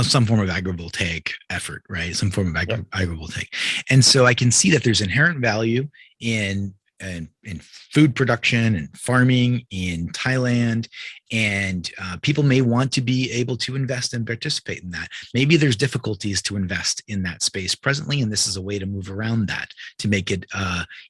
some form of agrivoltaic effort, right? Some form of Yep. agrivoltaic. And so I can see that there's inherent value in in food production and farming in Thailand, and people may want to be able to invest and participate in that. Maybe there's difficulties to invest in that space presently, and this is a way to move around that to make it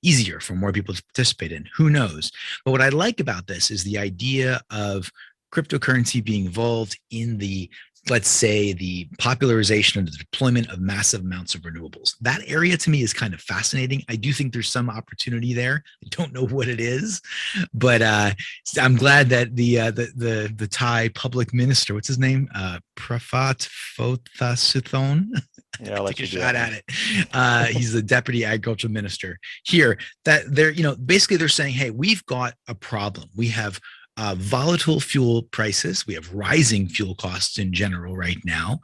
easier for more people to participate in. Who knows? But what I like about this is the idea of cryptocurrency being involved in the, let's say, the popularization and the deployment of massive amounts of renewables. That area to me is kind of fascinating. I do think there's some opportunity there. I don't know what it is, but I'm glad that the Thai public minister, what's his name, Prafat Phothasuthon. Yeah, I'll let Take a you do shot that at it. He's the deputy agricultural minister here. That they're, basically they're saying, hey, we've got a problem. We have volatile fuel prices. We have rising fuel costs in general right now.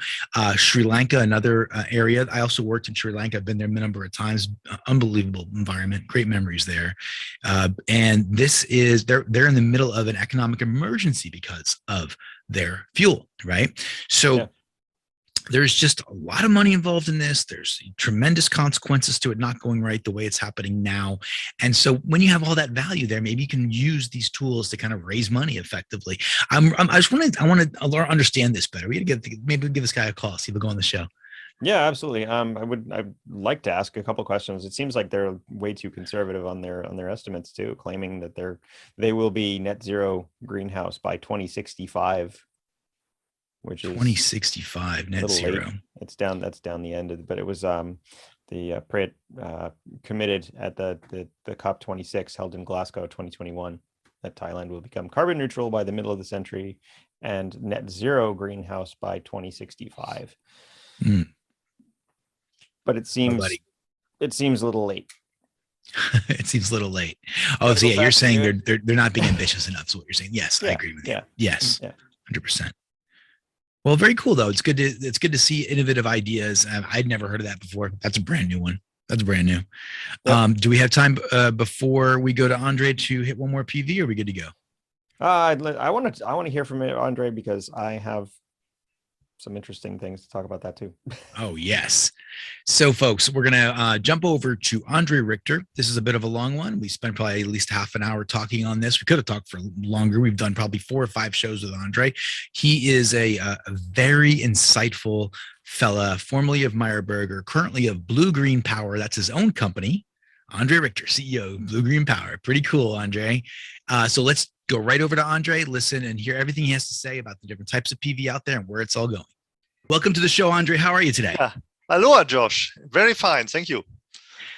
Sri Lanka, another area. I also worked in Sri Lanka. I've been there a number of times. Unbelievable environment, great memories there. And this is they're in the middle of an economic emergency because of their fuel, right? So. Yeah. There's just a lot of money involved in this. There's tremendous consequences to it not going right the way it's happening now. And so when you have all that value there, maybe you can use these tools to kind of raise money effectively. I want to understand this better. Maybe give this guy a call, see if he'll go on the show. Yeah, absolutely. I'd like to ask a couple questions. It seems like they're way too conservative on their estimates too, claiming that they will be net zero greenhouse by 2065. Which is 2065 net zero. late. That's down the end of it, but it was the Prit committed at the COP26 held in Glasgow 2021 that Thailand will become carbon neutral by the middle of the century and net zero greenhouse by 2065. But it seems a little late. It seems a little late. Oh, so yeah, you're saying they're not being ambitious enough. Is what you're saying? Yes, yeah, I agree with you. Yeah. Yes, 100%. Well, very cool though. It's good to see innovative ideas. I'd never heard of that before. That's a brand new one. That's brand new. Yep. Do we have time before we go to Andre to hit one more PV? Or are we good to go? I want to hear from Andre because I have some interesting things to talk about that too. Oh, yes. So, folks, we're going to jump over to Andre Richter. This is a bit of a long one. We spent probably at least half an hour talking on this. We could have talked for longer. We've done probably 4 or 5 shows with Andre. He is a very insightful fella, formerly of Meyerberger, currently of Blue Green Power. That's his own company. Andre Richter, CEO of Blue Green Power. Pretty cool, Andre. So let's go right over to Andre, listen and hear everything he has to say about the different types of PV out there and where it's all going. Welcome to the show, Andre. How are you today? Yeah. Aloha, Josh. Very fine. Thank you.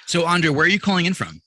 So, Andre, where are you calling in from?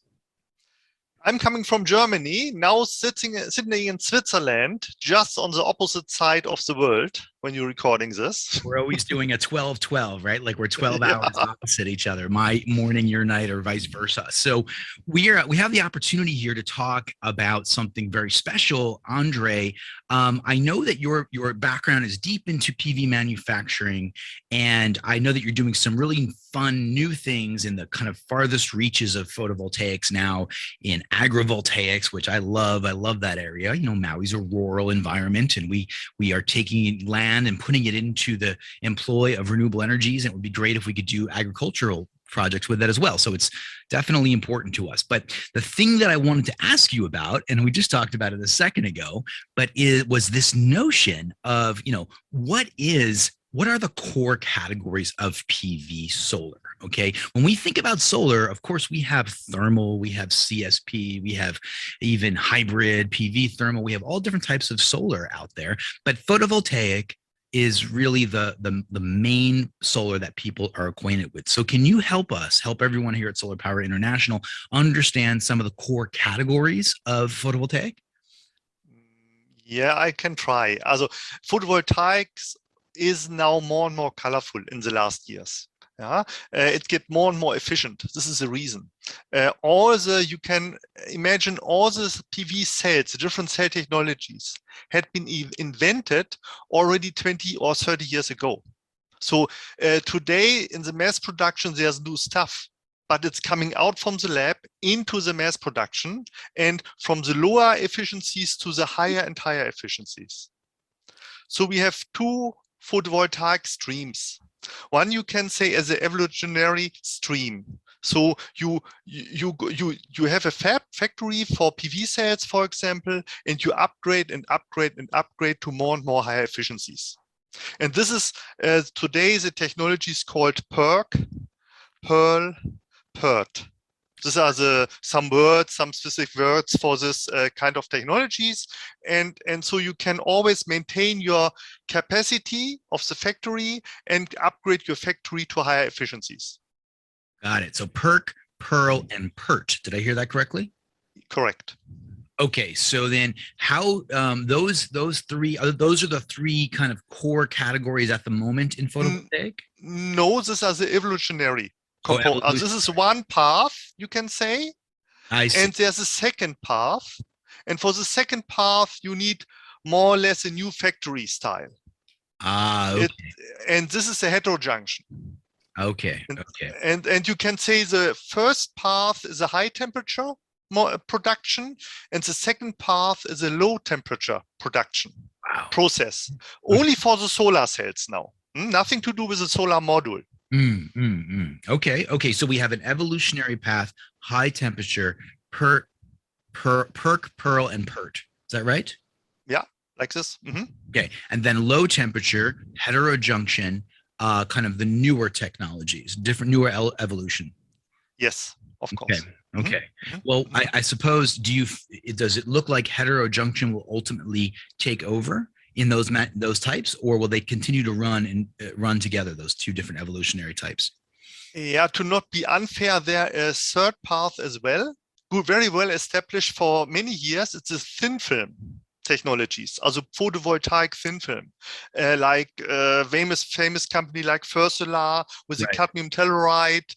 I'm coming from Germany, now sitting in Switzerland, just on the opposite side of the world when you're recording this. We're always doing a 12-12, right? Like we're 12 hours opposite each other, my morning, your night, or vice versa. So we have the opportunity here to talk about something very special. Andre, I know that your background is deep into PV manufacturing, and I know that you're doing some really fun new things in the kind of farthest reaches of photovoltaics now in agrivoltaics, which I love. I love that area. You know, Maui's a rural environment, and we are taking land and putting it into the employ of renewable energies. And it would be great if we could do agricultural projects with that as well. So it's definitely important to us. But the thing that I wanted to ask you about, and we just talked about it a second ago, but it was this notion of, you know, what are the core categories of PV solar? Okay. When we think about solar, of course, we have thermal, we have CSP, we have even hybrid PV thermal. We have all different types of solar out there, but photovoltaic is really the main solar that people are acquainted with. So can you help everyone here at Solar Power International understand some of the core categories of photovoltaic? Yeah, I can try. Also, photovoltaics is now more and more colorful in the last years. Yeah, it get more and more efficient. This is the reason. You can imagine all the PV cells, the different cell technologies had been invented already 20 or 30 years ago. So today in the mass production, there's new stuff, but it's coming out from the lab into the mass production and from the lower efficiencies to the higher and higher efficiencies. So we have two photovoltaic streams. One you can say as an evolutionary stream. So you have a factory for PV cells, for example, and you upgrade and upgrade and upgrade to more and more higher efficiencies. And this is today the technology is called PERC, Pearl, PERT. These are some specific words for this kind of technologies. And so you can always maintain your capacity of the factory and upgrade your factory to higher efficiencies. Got it. So PERC, Pearl, and PERT. Did I hear that correctly? Correct. Okay, so then how those three those are the three kind of core categories at the moment in photovoltaic? No, these are the evolutionary components. This is one path, you can say. I see. And there's a second path. And for the second path, you need more or less a new factory style. Okay. And this is a heterojunction. Okay. And you can say the first path is a high temperature production, and the second path is a low temperature production process. Only for the solar cells now. Nothing to do with the solar module. Okay. So we have an evolutionary path, high temperature, PERC, Pearl, and PERT. Is that right? Yeah, like this. Okay, and then low temperature, heterojunction, kind of the newer technologies, newer evolution. Yes, of course. Okay. Well, I suppose, does it look like heterojunction will ultimately take over in those types, or will they continue to run together, those two different evolutionary types? Yeah, to not be unfair, there is third path as well, very well established for many years. It's a thin film technologies, also photovoltaic thin film, like famous company like Solar with the cadmium telluride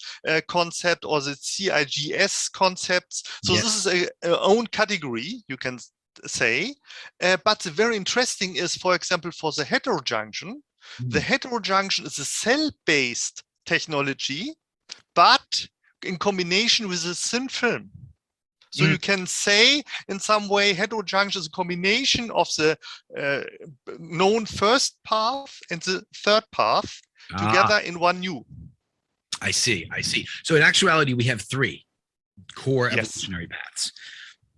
concept, or the CIGS concepts. So this is a own category, you can say. But the very interesting is, for example, for the heterojunction. The heterojunction is a cell-based technology, but in combination with a thin film. So you can say, in some way, heterojunction is a combination of the known first path and the third path together in one new. I see. So in actuality, we have three core evolutionary paths.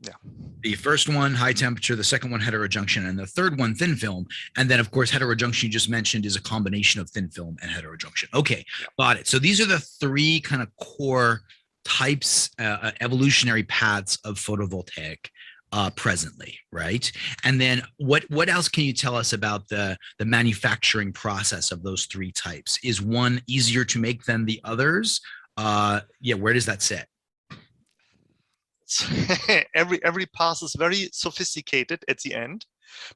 Yeah. The first one, high temperature, the second one, heterojunction, and the third one, thin film. And then, of course, heterojunction you just mentioned is a combination of thin film and heterojunction. Okay, got it. So these are the three kind of core types, evolutionary paths of photovoltaic presently, right? And then what else can you tell us about the manufacturing process of those three types? Is one easier to make than the others? Where does that sit? Every path is very sophisticated at the end,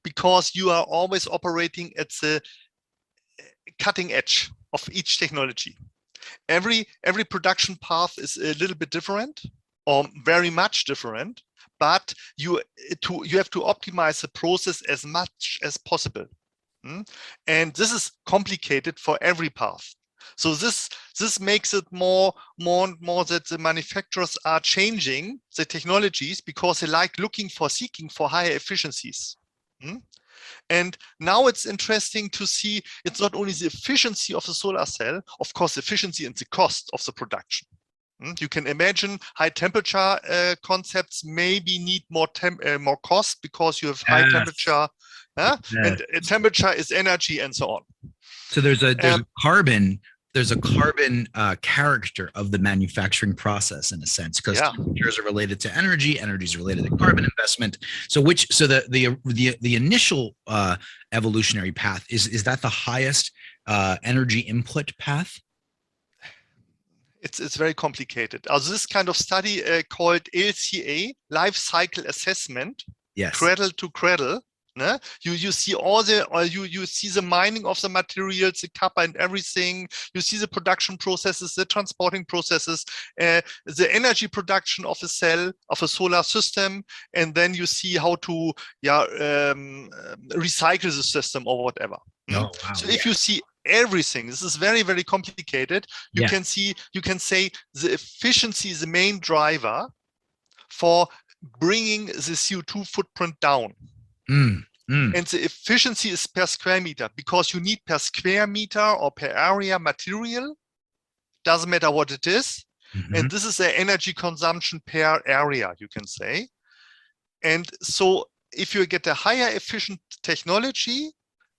because you are always operating at the cutting edge of each technology. Every production path is a little bit different, or very much different, but you have to optimize the process as much as possible. And this is complicated for every path. So this makes it more that the manufacturers are changing the technologies, because they like seeking for higher efficiencies. And now it's interesting to see it's not only the efficiency of the solar cell, of course, efficiency and the cost of the production. You can imagine high temperature concepts maybe need more cost, because you have high temperature, and temperature is energy and so on. So there's a carbon character of the manufacturing process, in a sense, because temperatures are related to energy is related to carbon investment. So the initial evolutionary path, is that the highest energy input path? It's very complicated. This kind of study called LCA, life cycle assessment, cradle to cradle, No? You see all the, or you see the mining of the materials, the copper and everything. You see the production processes, the transporting processes, the energy production of a cell, of a solar system, and then you see how to recycle the system or whatever. Oh, wow. So if you see everything, this is very, very complicated. You can see, you can say the efficiency is the main driver for bringing the CO2 footprint down. And the efficiency is per square meter, because you need per square meter or per area material, doesn't matter what it is. And this is the energy consumption per area, you can say. And so if you get a higher efficient technology,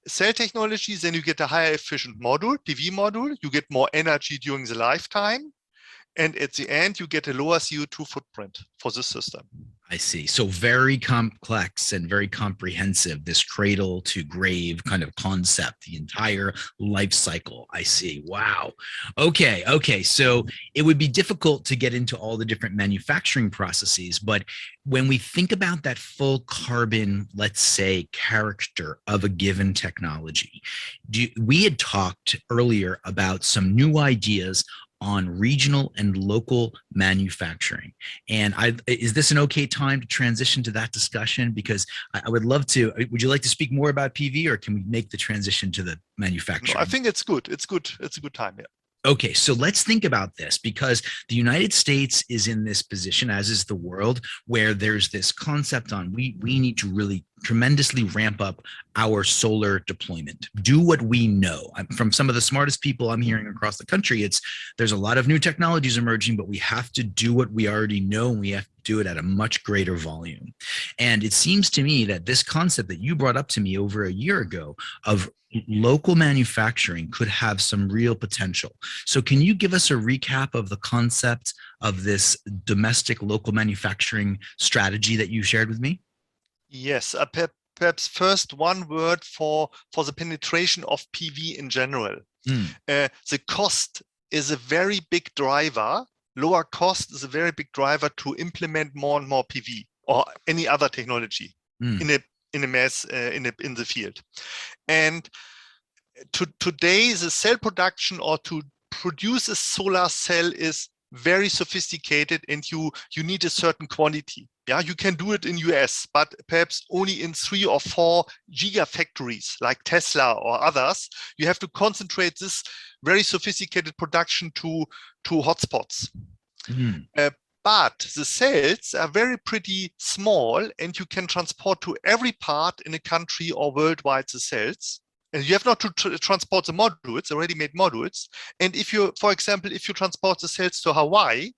cell technologies, then you get a higher efficient module, PV module, you get more energy during the lifetime. And at the end, you get a lower CO2 footprint for the system. I see. So very complex and very comprehensive, this cradle to grave kind of concept, the entire life cycle. I see. Wow. Okay. Okay. So it would be difficult to get into all the different manufacturing processes, but when we think about that full carbon, let's say, character of a given technology, we had talked earlier about some new ideas on regional and local manufacturing. And is this an okay time to transition to that discussion? Because I would love to. Would you like to speak more about PV, or can we make the transition to the manufacturing? No, I think it's good. It's good. It's a good time. Yeah. Okay, so let's think about this, because the United States is in this position, as is the world, where there's this concept on we need to really tremendously ramp up our solar deployment. Do what we know. From some of the smartest people I'm hearing across the country, there's a lot of new technologies emerging, but we have to do what we already know, and we have to do it at a much greater volume. And it seems to me that this concept that you brought up to me over a year ago of local manufacturing could have some real potential. So can you give us a recap of the concept of this domestic local manufacturing strategy that you shared with me? Yes, perhaps first one word for the penetration of PV in general. The cost is a very big driver. Lower cost is a very big driver to implement more and more PV or any other technology in the field. And today, the cell production, or to produce a solar cell, is very sophisticated, and you need a certain quantity. Yeah, you can do it in US, but perhaps only in 3 or 4 gigafactories like Tesla or others. You have to concentrate this very sophisticated production to hotspots. But the cells are very pretty small, and you can transport to every part in a country or worldwide the cells. And you have not to transport the modules, the ready-made modules. And if you, for example, if you transport the cells to Hawaii,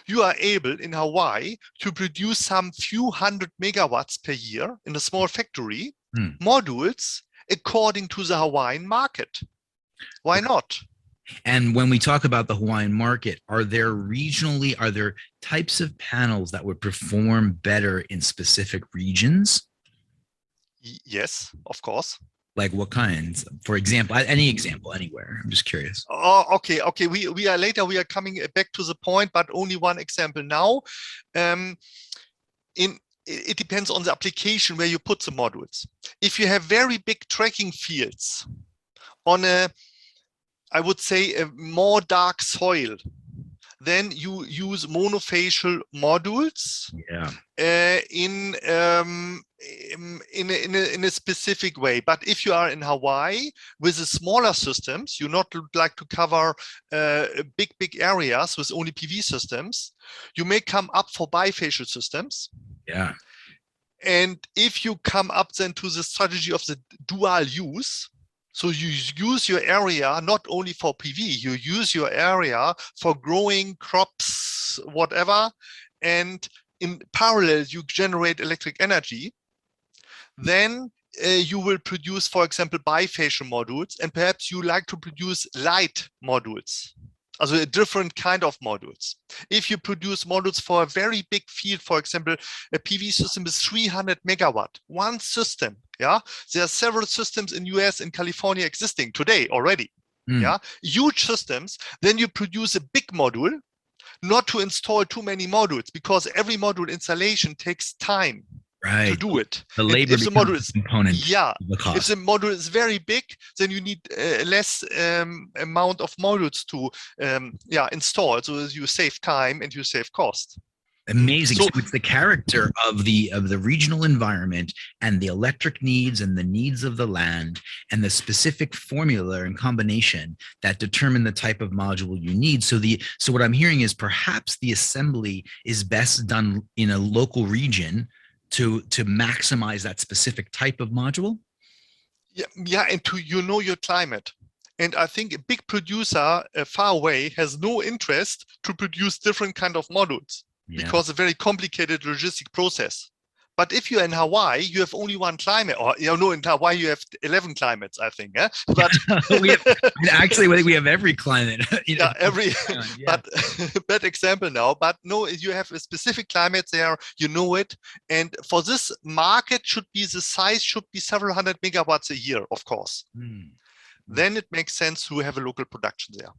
you are able in Hawaii to produce some few hundred megawatts per year in a small factory, modules according to the Hawaiian market. Why not? And when we talk about the Hawaiian market, are there types of panels that would perform better in specific regions? Yes, of course. Like what kinds? For example, any example, anywhere. I'm just curious. Oh, okay. We are coming back to the point, but only one example now. It depends on the application where you put the modules. If you have very big tracking fields on I would say a more dark soil, then you use monofacial modules in a specific way. But if you are in Hawaii with the smaller systems, you not like to cover big areas with only PV systems, you may come up for bifacial systems. Yeah. And if you come up then to the strategy of the dual use, so you use your area not only for PV, you use your area for growing crops, whatever, and in parallel you generate electric energy, then you will produce, for example, bifacial modules, and perhaps you like to produce light modules, also a different kind of modules. If you produce modules for a very big field, for example, a PV system is 300 megawatt, one system. Yeah, there are several systems in US and California existing today already. Yeah, huge systems. Then you produce a big module, not to install too many modules, because every module installation takes time. Right. to do it. The And labor if the module becomes is a component yeah, of the if cost. the module is very big, then you need less amount of modules to install. So you save time and you save cost. Amazing. So So it's the character of the regional environment and the electric needs and the needs of the land and the specific formula and combination that determine the type of module you need. So what I'm hearing is perhaps the assembly is best done in a local region to maximize that specific type of module. yeah, and to your climate. And I think a big producer far away has no interest to produce different kind of modules. Yeah. Because a very complicated logistic process. But if you're in Hawaii, you have only one climate, or in Hawaii you have 11 climates, I think. But we have every climate. yeah, every. Yeah. But bad example now. But no, you have a specific climate there. You know it, and for this market, the size should be several hundred megawatts a year, of course. Then it makes sense to have a local production there.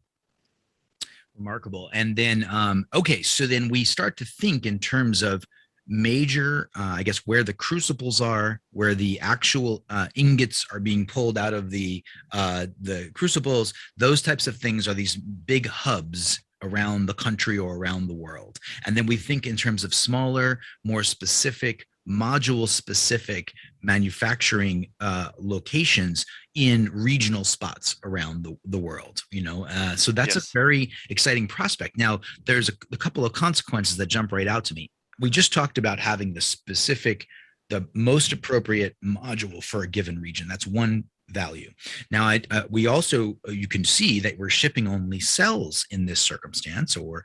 Remarkable. And then, okay, so then we start to think in terms of major, I guess, where the crucibles are, where the actual ingots are being pulled out of the crucibles. Those types of things are these big hubs around the country or around the world. And then we think in terms of smaller, more specific, module-specific manufacturing locations in regional spots around the world, so that's a very exciting prospect. Now, there's a couple of consequences that jump right out to me. We just talked about having the most appropriate module for a given region. That's one value. Now, we also, you can see that we're shipping only cells in this circumstance, or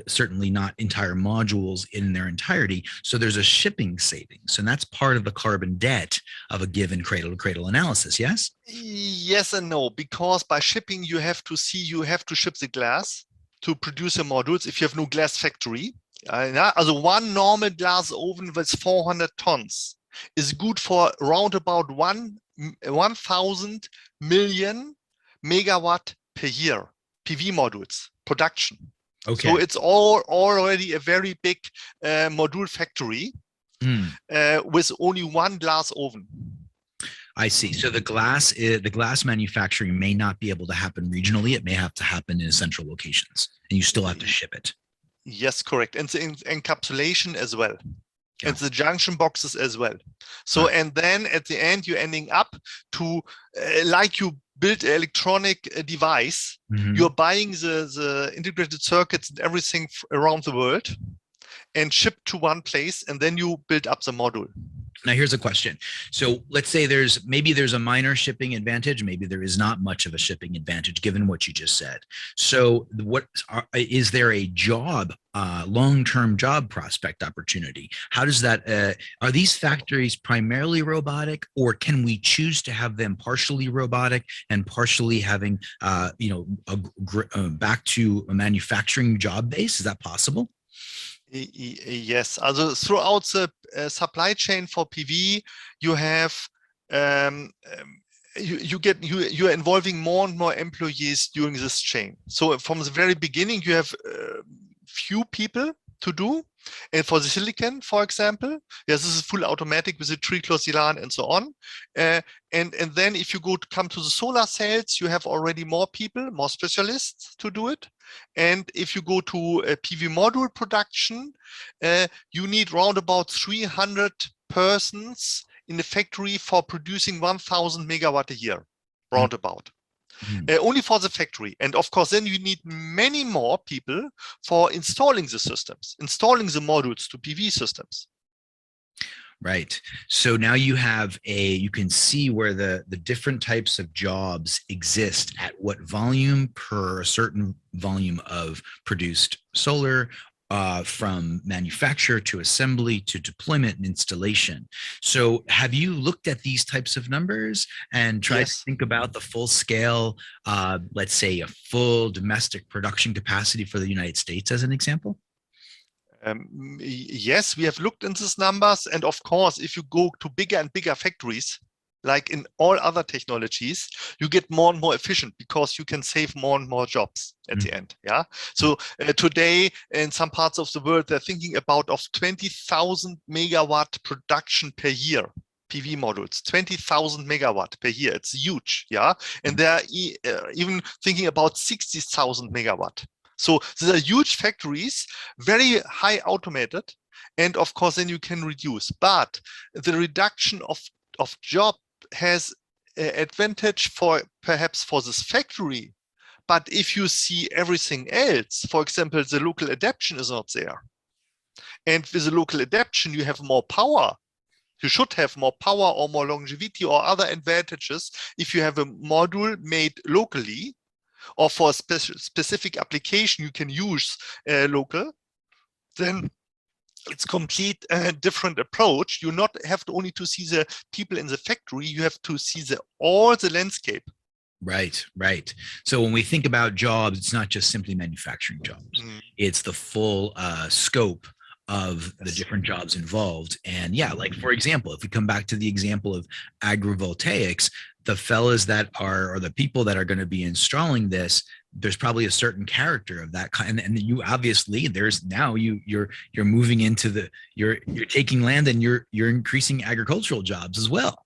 certainly not entire modules in their entirety. So there's a shipping savings, and that's part of the carbon debt of a given cradle-to-cradle analysis, yes? Yes and no, because by shipping, you have to ship the glass to produce the modules if you have no glass factory. Also one normal glass oven with 400 tons is good for around about 1,000 million megawatt per year PV modules production. Okay. So it's already a very big module factory with only one glass oven. I see. So the glass manufacturing may not be able to happen regionally. It may have to happen in central locations, and you still have to ship it. Yes, correct. And the encapsulation as well. Yeah. And the junction boxes as well. So, and then at the end, you're ending up to, like you build an electronic device, you're buying the integrated circuits and everything around the world and ship to one place, and then you build up the module. Now, here's a question. So let's say maybe there's a minor shipping advantage. Maybe there is not much of a shipping advantage given what you just said. So is there a long-term job prospect opportunity? How does that, are these factories primarily robotic, or can we choose to have them partially robotic and partially having, back to a manufacturing job base? Is that possible? Yes, also throughout the supply chain for PV, you have you're involving more and more employees during this chain. So from the very beginning, you have few people to do. And for the silicon, for example, yes, this is full automatic with the triclosan and so on. And then if you come to the solar cells, you have already more people, more specialists to do it. And if you go to a PV module production, you need round about 300 persons in the factory for producing 1,000 megawatt a year, roundabout. Only for the factory. And of course, then you need many more people for installing the systems, installing the modules to PV systems. Right. So now you can see where the different types of jobs exist at what volume per a certain volume of produced solar, from manufacture to assembly to deployment and installation. So have you looked at these types of numbers and tried to think about the full scale, let's say a full domestic production capacity for the United States as an example? Yes, we have looked into these numbers. And of course, if you go to bigger and bigger factories, like in all other technologies, you get more and more efficient because you can save more and more jobs at the end. Yeah. So today, in some parts of the world, they're thinking about 20,000 megawatt production per year. PV modules, 20,000 megawatt per year. It's huge. Yeah. And they're even thinking about 60,000 megawatt. So these are huge factories, very high automated. And of course, then you can reduce. But the reduction of job has an advantage for perhaps for this factory. But if you see everything else, for example, the local adaptation is not there. And with the local adaptation, you have more power. You should have more power or more longevity or other advantages if you have a module made locally or for a specific application you can use local, then it's complete different approach. You not have to only to see the people in the factory, you have to see all the landscape. Right, right. So when we think about jobs, it's not just simply manufacturing jobs. It's the full scope of the different jobs involved. And yeah, like for example, if we come back to the example of agrivoltaics, the fellas that are, or the people that are going to be installing this, there's probably a certain character of that kind. And you obviously, there's now you're moving into you're taking land and you're increasing agricultural jobs as well.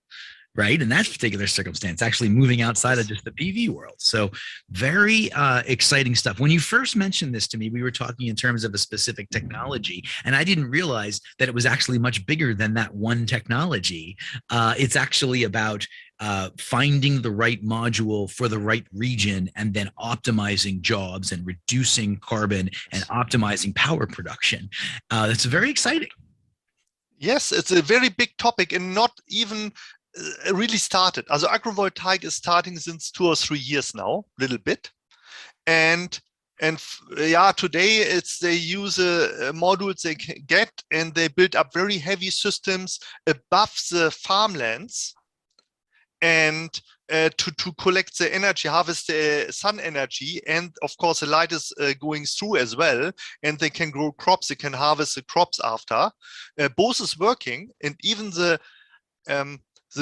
Right. In that particular circumstance, actually moving outside of just the PV world. So very exciting stuff. When you first mentioned this to me, we were talking in terms of a specific technology, and I didn't realize that it was actually much bigger than that one technology. It's actually about finding the right module for the right region and then optimizing jobs and reducing carbon and optimizing power production. That's very exciting. Yes, it's a very big topic and not even really started. Also agrivoltaic is starting since 2 or 3 years now, a little bit. And yeah, today they use modules they can get and they build up very heavy systems above the farmlands and to collect the energy, harvest the sun energy, and of course the light is going through as well, and they can grow crops, they can harvest the crops after. Both is working, and even the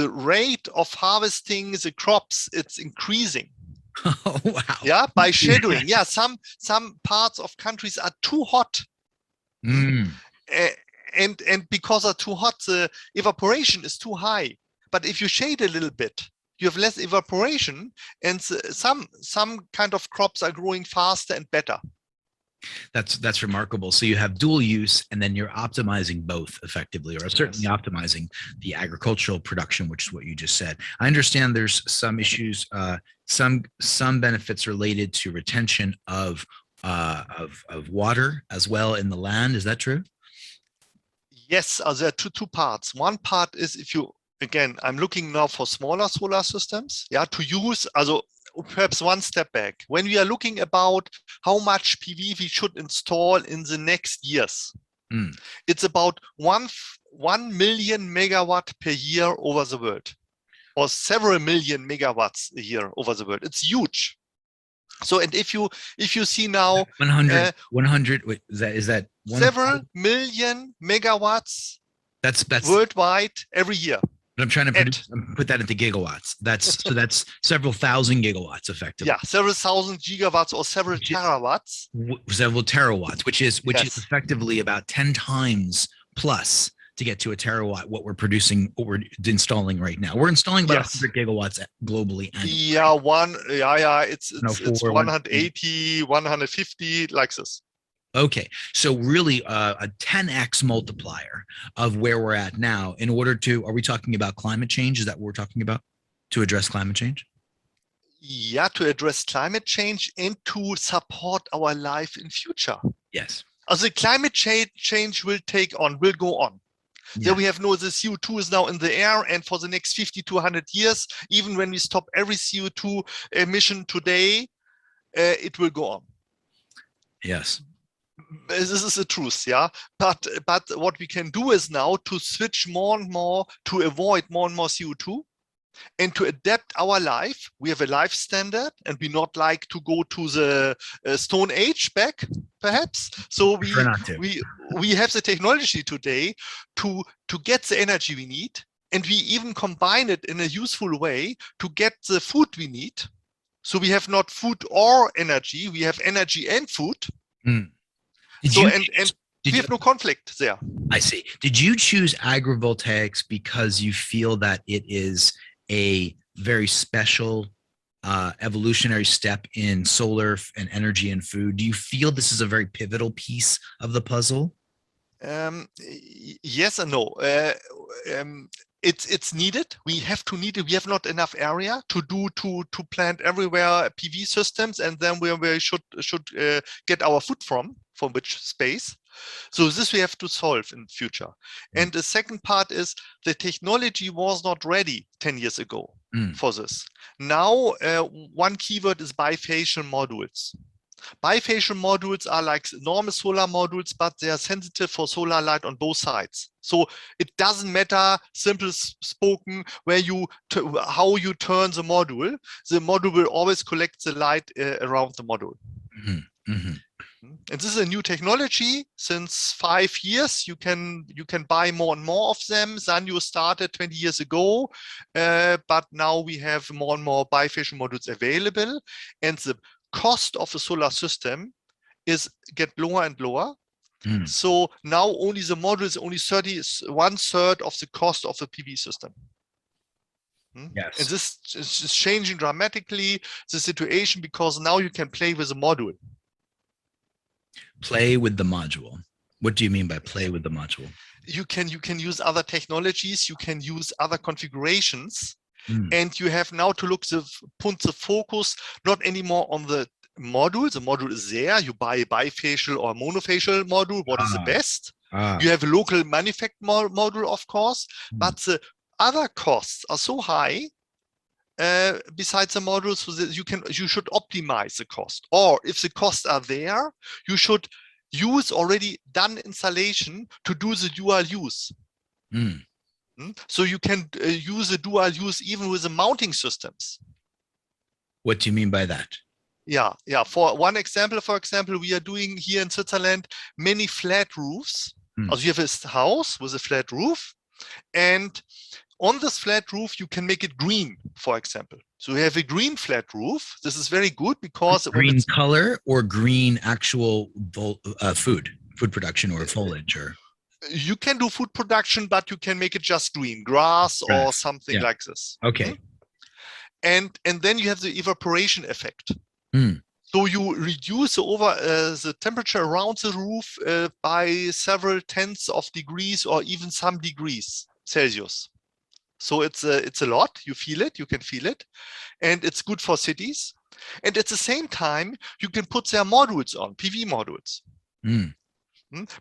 rate of harvesting the crops, it's increasing. Oh, wow. Yeah, by shadowing. Yeah, some parts of countries are too hot. And because are too hot, the evaporation is too high. But if you shade a little bit, you have less evaporation, and some kind of crops are growing faster and better. That's remarkable. So you have dual use, and then you're optimizing both effectively, or certainly optimizing the agricultural production, which is what you just said. I understand there's some issues, some benefits related to retention of water as well in the land. Is that true? Yes, there are two parts. One part is if you, again, I'm looking now for smaller solar systems, yeah, to use, also perhaps one step back. When we are looking about how much PV we should install in the next years, it's about 1 million megawatt per year over the world, or several million megawatts a year over the world. It's huge. So, and if you see now 100, wait, is that several million megawatts that's worldwide every year. But I'm trying to put that into gigawatts. That's several thousand gigawatts effectively. Yeah, several thousand gigawatts or several terawatts. Several terawatts, which is effectively about 10 times plus to get to a terawatt what we're producing, what we're installing right now. We're installing about 100 gigawatts globally. It's 180, 150, like this. Okay, so really a 10x multiplier of where we're at now in order to, are we talking about climate change? Is that what we're talking about? To address climate change? Yeah, to address climate change and to support our life in future. Yes. Also climate change will go on. Yeah. There we have the CO2 is now in the air, and for the next 50 to 100 years, even when we stop every CO2 emission today, it will go on. Yes. This is the truth, yeah. But what we can do is now to switch more and more to avoid more and more CO2 and to adapt our life. We have a life standard, and we not like to go to the Stone Age back, perhaps. So we have the technology today to get the energy we need, And we even combine it in a useful way to get the food we need. So we have not food or energy, we have energy and food. Mm. We have no conflict there. I see. Did you choose agrivoltaics because you feel that it is a very special evolutionary step in solar and energy and food? Do you feel this is a very pivotal piece of the puzzle? Yes and no. It's needed. We have to need it. We have not enough area to plant everywhere PV systems, and then where we should get our food from which space. So this we have to solve in the future. And the second part is the technology was not ready 10 years ago for this. Now, one keyword is bifacial modules. Bifacial modules are like normal solar modules, but they are sensitive for solar light on both sides. So it doesn't matter, simple spoken, how you turn the module will always collect the light around the module. Mm-hmm. Mm-hmm. And this is a new technology. Since 5 years, you can buy more and more of them. Sanyo started 20 years ago, but now we have more and more bifacial modules available, and the cost of the solar system get lower and lower. So now only the module is only 1/3 of the cost of the PV system. Yes. And this is changing dramatically the situation, because now you can play with the module. Play with the module. What do you mean by play with the module? You can use other technologies, you can use other configurations, and you have now to put the focus not anymore on the module. The module is there. You buy a bifacial or monofacial module. What is the best? You have a local manufactured module, of course, but the other costs are so high besides the module, so that you should optimize the cost. Or if the costs are there, you should use already done installation to do the dual use. So you can use the dual use even with the mounting systems. What do you mean by that? Yeah. For example, we are doing here in Switzerland many flat roofs. Also you have a house with a flat roof, and on this flat roof, you can make it green, for example. So you have a green flat roof. This is very good because green color or green actual food production or foliage, or you can do food production, but you can make it just green, grass or something like this. Okay. And then you have the evaporation effect. So you reduce the temperature around the roof by several tenths of degrees or even some degrees Celsius. So it's a lot. You feel it. You can feel it, and it's good for cities. And at the same time, you can put their modules on PV modules.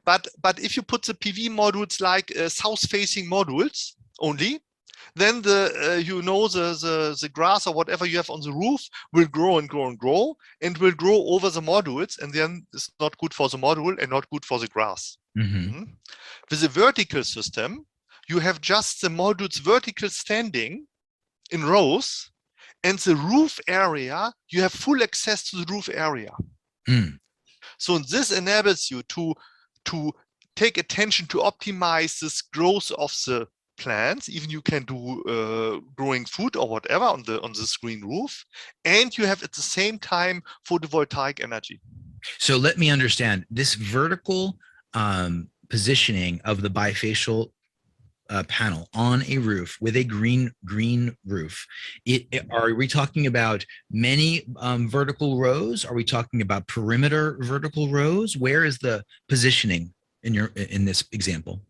But if you put the PV modules like south-facing modules only, then the grass or whatever you have on the roof will grow and grow and grow, and will grow over the modules, and then it's not good for the module and not good for the grass. With a vertical system, you have just the modules vertical standing in rows, and the roof area, you have full access to the roof area. So this enables you to take attention to optimize this growth of the plants. Even you can do growing food or whatever on this green roof, and you have at the same time photovoltaic energy. So let me understand this vertical positioning of the bifacial panel on a roof with a green roof. Are we talking about many vertical rows? Are we talking about perimeter vertical rows? Where is the positioning in this example?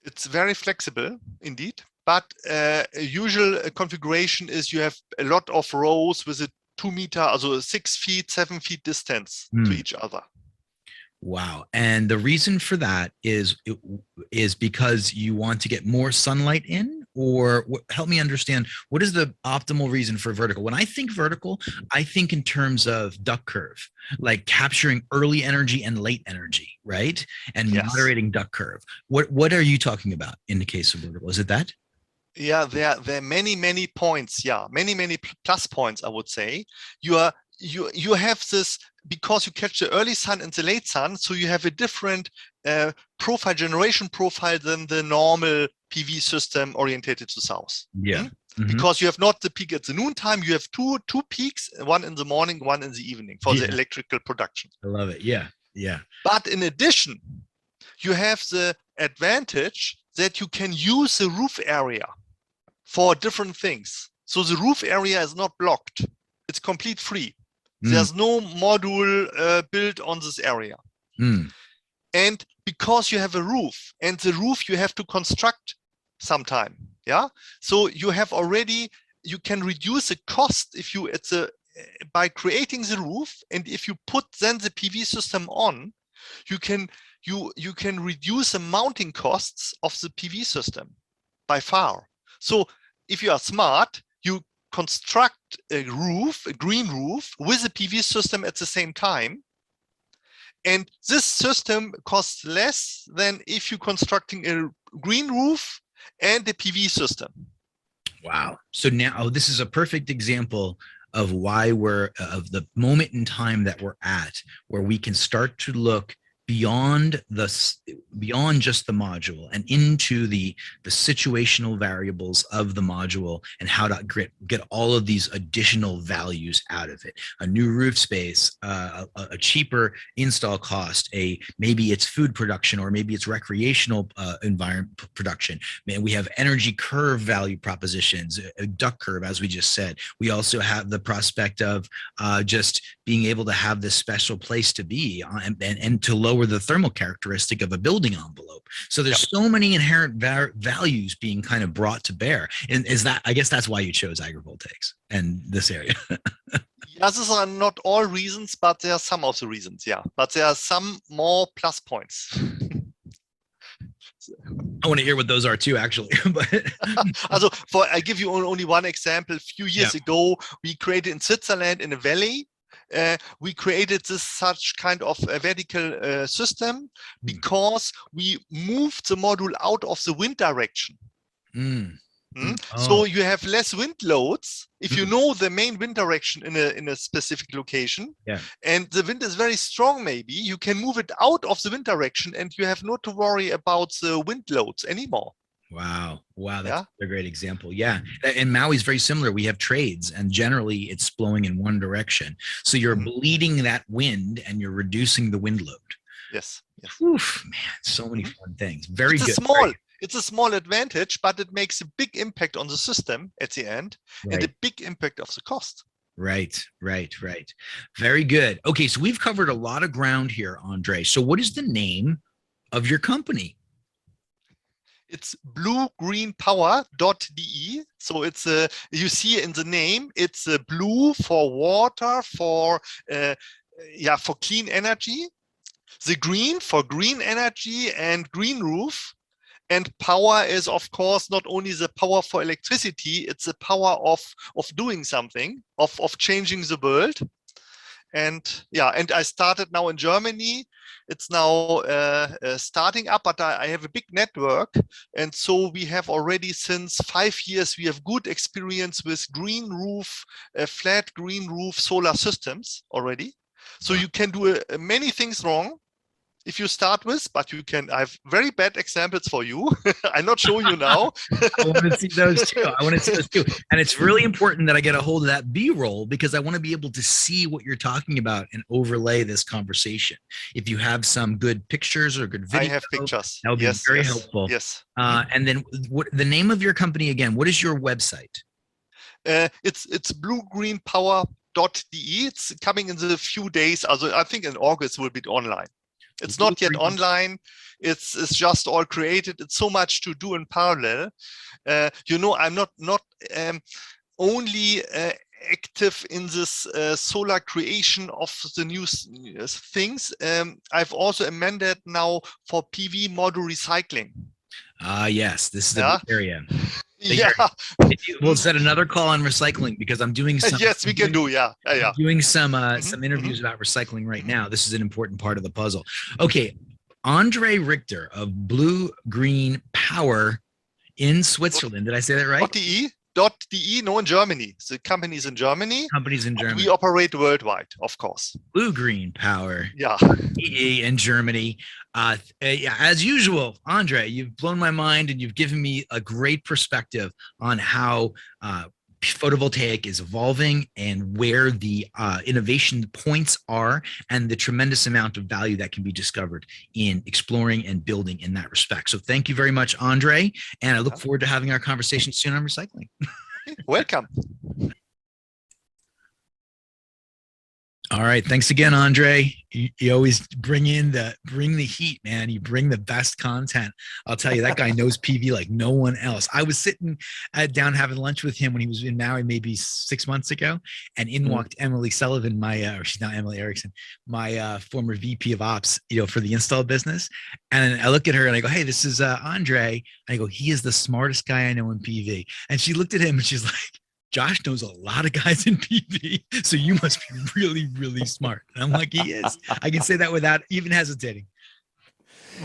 It's very flexible indeed, but usual configuration is you have a lot of rows with a 2 meter, also 6 feet, 7 feet distance to each other. Wow. And the reason for that is because you want to get more sunlight in, or help me understand, what is the optimal reason for vertical? When I think vertical, I think in terms of duck curve, like capturing early energy and late energy, right? And moderating duck curve. What are you talking about in the case of vertical? Is it that? Yeah, there are many points. Yeah, many plus points, I would say. You are you have this, because you catch the early sun and the late sun, so you have a different generation profile than the normal PV system orientated to south. Yeah. Because you have not the peak at the noontime, you have two peaks, one in the morning, one in the evening for the electrical production. I love it. Yeah. Yeah. But in addition, you have the advantage that you can use the roof area for different things. So the roof area is not blocked. It's complete free. There's no module built on this area. And because you have a roof, and the roof you have to construct sometime. Yeah. So you have already, you can reduce the cost if you, by creating the roof, and if you put then the PV system on, you can reduce the mounting costs of the PV system by far. So if you are smart, you construct a roof, a green roof, with a PV system at the same time. And this system costs less than if you're constructing a green roof and a PV system. Wow. So now this is a perfect example of why of the moment in time that we're at, where we can start to look beyond just the module and into the situational variables of the module and how to get all of these additional values out of it. A new roof space, a cheaper install cost, maybe it's food production, or maybe it's recreational environment production. Man, we have energy curve value propositions, a duck curve, as we just said. We also have the prospect of just being able to have this special place to be and to lower the thermal characteristic of a building envelope. So there's so many inherent values being kind of brought to bear. And I guess that's why you chose agrivoltaics and this area. Yeah, these are not all reasons, but there are some of the reasons. Yeah, but there are some more plus points. I want to hear what those are too, actually. But I give you only one example. A few years ago, we created in Switzerland, in a valley, we created this such kind of a vertical system because we moved the module out of the wind direction. So you have less wind loads if you know the main wind direction in a specific location. And the wind is very strong, maybe you can move it out of the wind direction and you have not to worry about the wind loads anymore. Wow. That's a great example. Yeah. And Maui's very similar. We have trades, and generally it's blowing in one direction. So you're bleeding that wind and you're reducing the wind load. Yes. Oof, man, so many fun things. Very good. It's a small advantage, but it makes a big impact on the system at the end, and a big impact of the cost. Right. Very good. Okay. So we've covered a lot of ground here, Andre. So what is the name of your company? It's bluegreenpower.de. So it's you see in the name, it's blue for water, for clean energy, the green for green energy and green roof, and power is of course not only the power for electricity, it's the power of doing something, of changing the world. And I started now in Germany. It's now starting up, but I have a big network. And so we have already, since 5 years, we have good experience with green roof, flat green roof solar systems already. So you can do many things wrong if you start with, but you can. I have very bad examples for you. I'm not showing you now. I want to see those too. And it's really important that I get a hold of that B-roll, because I want to be able to see what you're talking about and overlay this conversation. If you have some good pictures or good videos, I have pictures. That would be very helpful. Yes. And then what the name of your company again? What is your website? It's bluegreenpower.de. It's coming in the few days. Also, I think in August will be online. It's not yet online. It's just all created. It's so much to do in parallel. I'm not only active in this solar creation of the new things. I've also amended now for PV module recycling. Yes, this is the area. Yeah. We'll set another call on recycling, because I'm doing some. Yes, we can do. Yeah. Doing some interviews about recycling right now. This is an important part of the puzzle. Okay, Andre Richter of Blue Green Power in Switzerland. Did I say that right? .de. .de, no, in Germany. The company is in Germany. Companies in But Germany. we operate worldwide, of course. Blue Green Power. Yeah. EE in Germany. Yeah, as usual, Andre, you've blown my mind and you've given me a great perspective on how photovoltaic is evolving and where the innovation points are and the tremendous amount of value that can be discovered in exploring and building in that respect. So thank you very much, Andre. And I look forward to having our conversation soon on recycling. Okay, welcome. All right. Thanks again, Andre. You always bring the heat, man. You bring the best content. I'll tell you, that guy knows PV like no one else. I was sitting down having lunch with him when he was in Maui maybe 6 months ago, and in walked Emily Sullivan, or she's not Emily Erickson, my former VP of Ops, for the install business. And I look at her and I go, "Hey, this is Andre." And I go, "He is the smartest guy I know in PV." And she looked at him and she's like, "Josh knows a lot of guys in PV, so you must be really, really smart." And I'm like, he is. I can say that without even hesitating.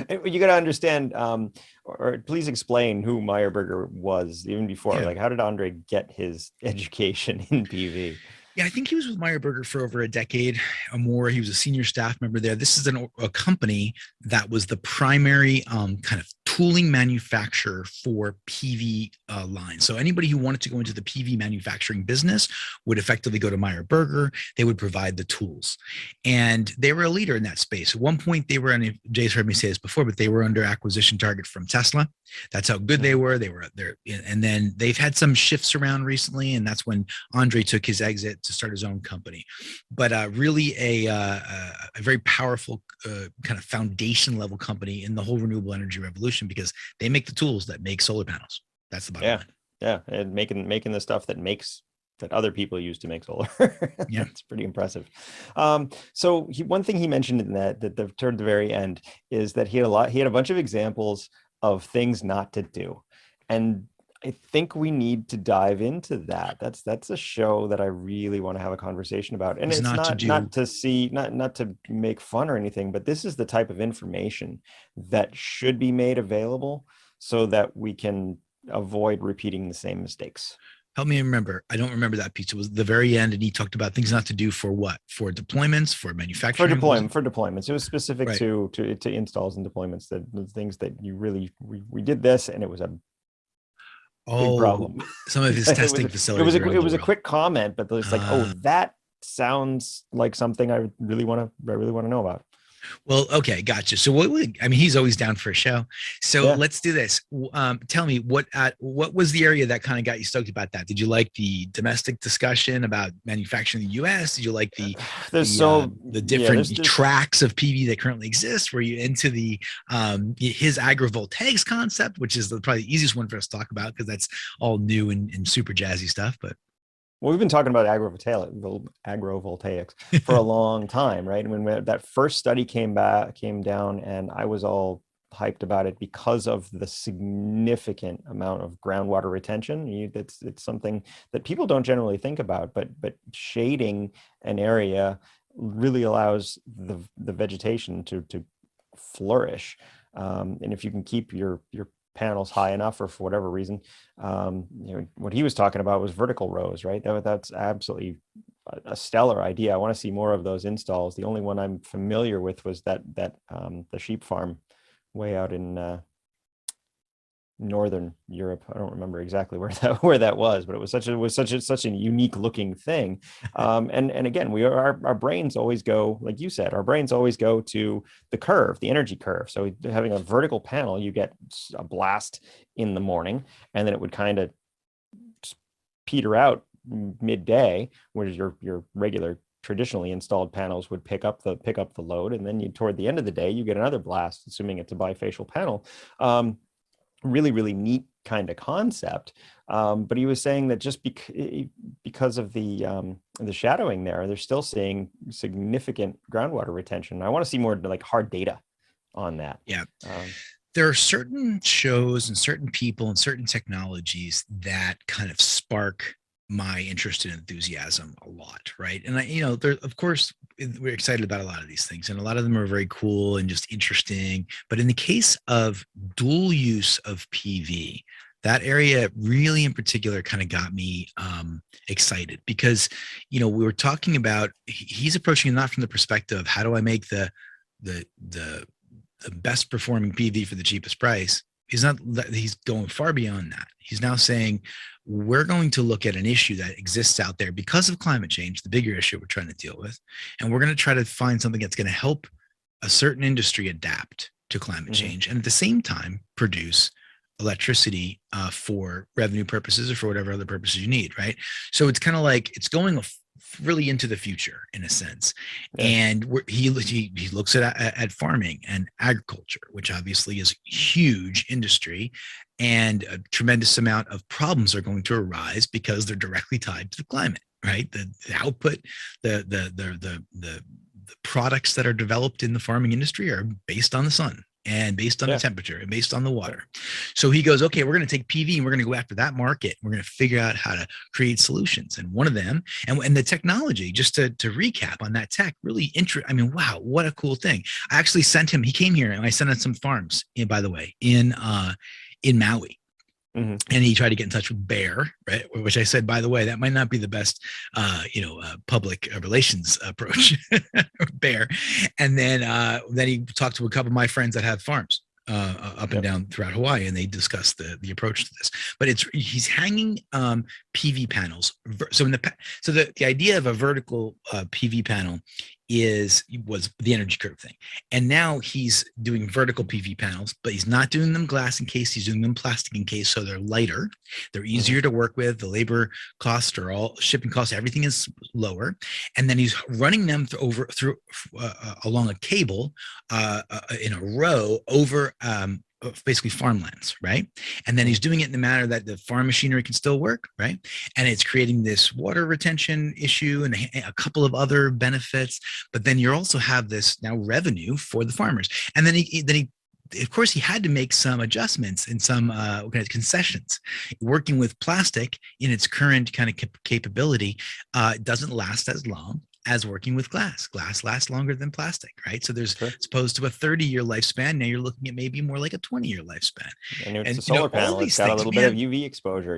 You got to understand, or please explain who Meyerberger was even before. Yeah. Like, how did Andre get his education in PV? Yeah, I think he was with Meyerberger for over a decade or more. He was a senior staff member there. This is a company that was the primary kind of tooling manufacturer for PV lines. So anybody who wanted to go into the PV manufacturing business would effectively go to Meyerberger. They would provide the tools. And they were a leader in that space. At one point, they were, and Jay's heard me say this before, but they were under acquisition target from Tesla. That's how good they were. They were there. And then they've had some shifts around recently. And that's when Andre took his exit to start his own company. But really a very powerful kind of foundation level company in the whole renewable energy revolution, because they make the tools that make solar panels. That's the bottom line. Yeah, and making the stuff that other people use to make solar. Yeah, it's pretty impressive. So one thing he mentioned in that toward the very end is that he had a bunch of examples of things not to do, and I think we need to dive into that. That's a show that I really want to have a conversation about. And it's not to make fun or anything, but this is the type of information that should be made available so that we can avoid repeating the same mistakes. Help me remember. I don't remember that piece. It was the very end, and he talked about things not to do for what? For deployments, for manufacturing? For deployments. It was specific to installs and deployments, the things that you really, we did this and it was a big problem. Some of his testing facilities. It was a quick comment, but it's like, oh, that sounds like something I really want to know about. Well, okay, gotcha. So he's always down for a show. So let's do this. Tell me what was the area that kind of got you stoked about that? Did you like the domestic discussion about manufacturing in the US? Did you like the different tracks of PV that currently exist? Were you into his agrivoltaics concept, which is probably the easiest one for us to talk about because that's all new and super jazzy stuff, but well, we've been talking about agrovoltaics for a long time, right? And when that first study came down, and I was all hyped about it because of the significant amount of groundwater retention. It's something that people don't generally think about, but shading an area really allows the vegetation to flourish. And if you can keep your panels high enough, or for whatever reason, what he was talking about was vertical rows, right? That's absolutely a stellar idea. I want to see more of those installs. The only one I'm familiar with was the sheep farm way out in Northern Europe. I don't remember exactly where that was, but it was such a unique looking thing. And again, our brains always go, like you said, our brains always go to the curve, the energy curve. So having a vertical panel, you get a blast in the morning, and then it would kind of peter out midday, whereas your regular traditionally installed panels would pick up the load, and then toward the end of the day you get another blast, assuming it's a bifacial panel. Really, really neat kind of concept. But he was saying that just because of the shadowing they're still seeing significant groundwater retention. I want to see more like hard data on that. Yeah. There are certain shows and certain people and certain technologies that kind of spark my interest and enthusiasm a lot, right? And of course, we're excited about a lot of these things, and a lot of them are very cool and just interesting. But in the case of dual use of PV, that area really in particular kind of got me excited because, we were talking about, he's approaching it not from the perspective of how do I make the best performing PV for the cheapest price. He's going far beyond that. He's now saying, we're going to look at an issue that exists out there because of climate change, the bigger issue we're trying to deal with. And we're going to try to find something that's going to help a certain industry adapt to climate change and at the same time produce electricity for revenue purposes or for whatever other purposes you need, right? So it's kind of like it's going really into the future in a sense. Yeah. And he looks at farming and agriculture, which obviously is a huge industry, and a tremendous amount of problems are going to arise because they're directly tied to the climate, right? The output, the products that are developed in the farming industry are based on the sun and based on the temperature and based on the water. So he goes, okay, we're going to take PV and we're going to go after that market. We're going to figure out how to create solutions. And one of them, and the technology, just to recap on that tech, really I mean, wow, what a cool thing. I actually sent him, he came here and I sent him some farms, by the way, in Maui. And he tried to get in touch with Bear, right? Which I said, by the way, that might not be the best, public relations approach, Bear. And then he talked to a couple of my friends that have farms up and down throughout Hawaii, and they discussed the approach to this. But he's hanging PV panels. So the idea of a vertical PV panel was the energy curve thing. And now he's doing vertical PV panels, but he's not doing them glass encased, he's doing them plastic encased, so they're lighter, they're easier to work with, the labor costs are all, shipping costs, everything is lower. And then he's running them along a cable in a row over basically farmlands, right? And then he's doing it in the manner that the farm machinery can still work, right? And it's creating this water retention issue and a couple of other benefits, but then you also have this now revenue for the farmers. And then he of course, he had to make some adjustments and some kind of concessions. Working with plastic in its current kind of capability doesn't last as long as working with glass. Glass lasts longer than plastic, right? So there's, as opposed to a 30-year lifespan, now you're looking at maybe more like a 20-year lifespan. And it's a solar panel, it's got a little bit of UV exposure,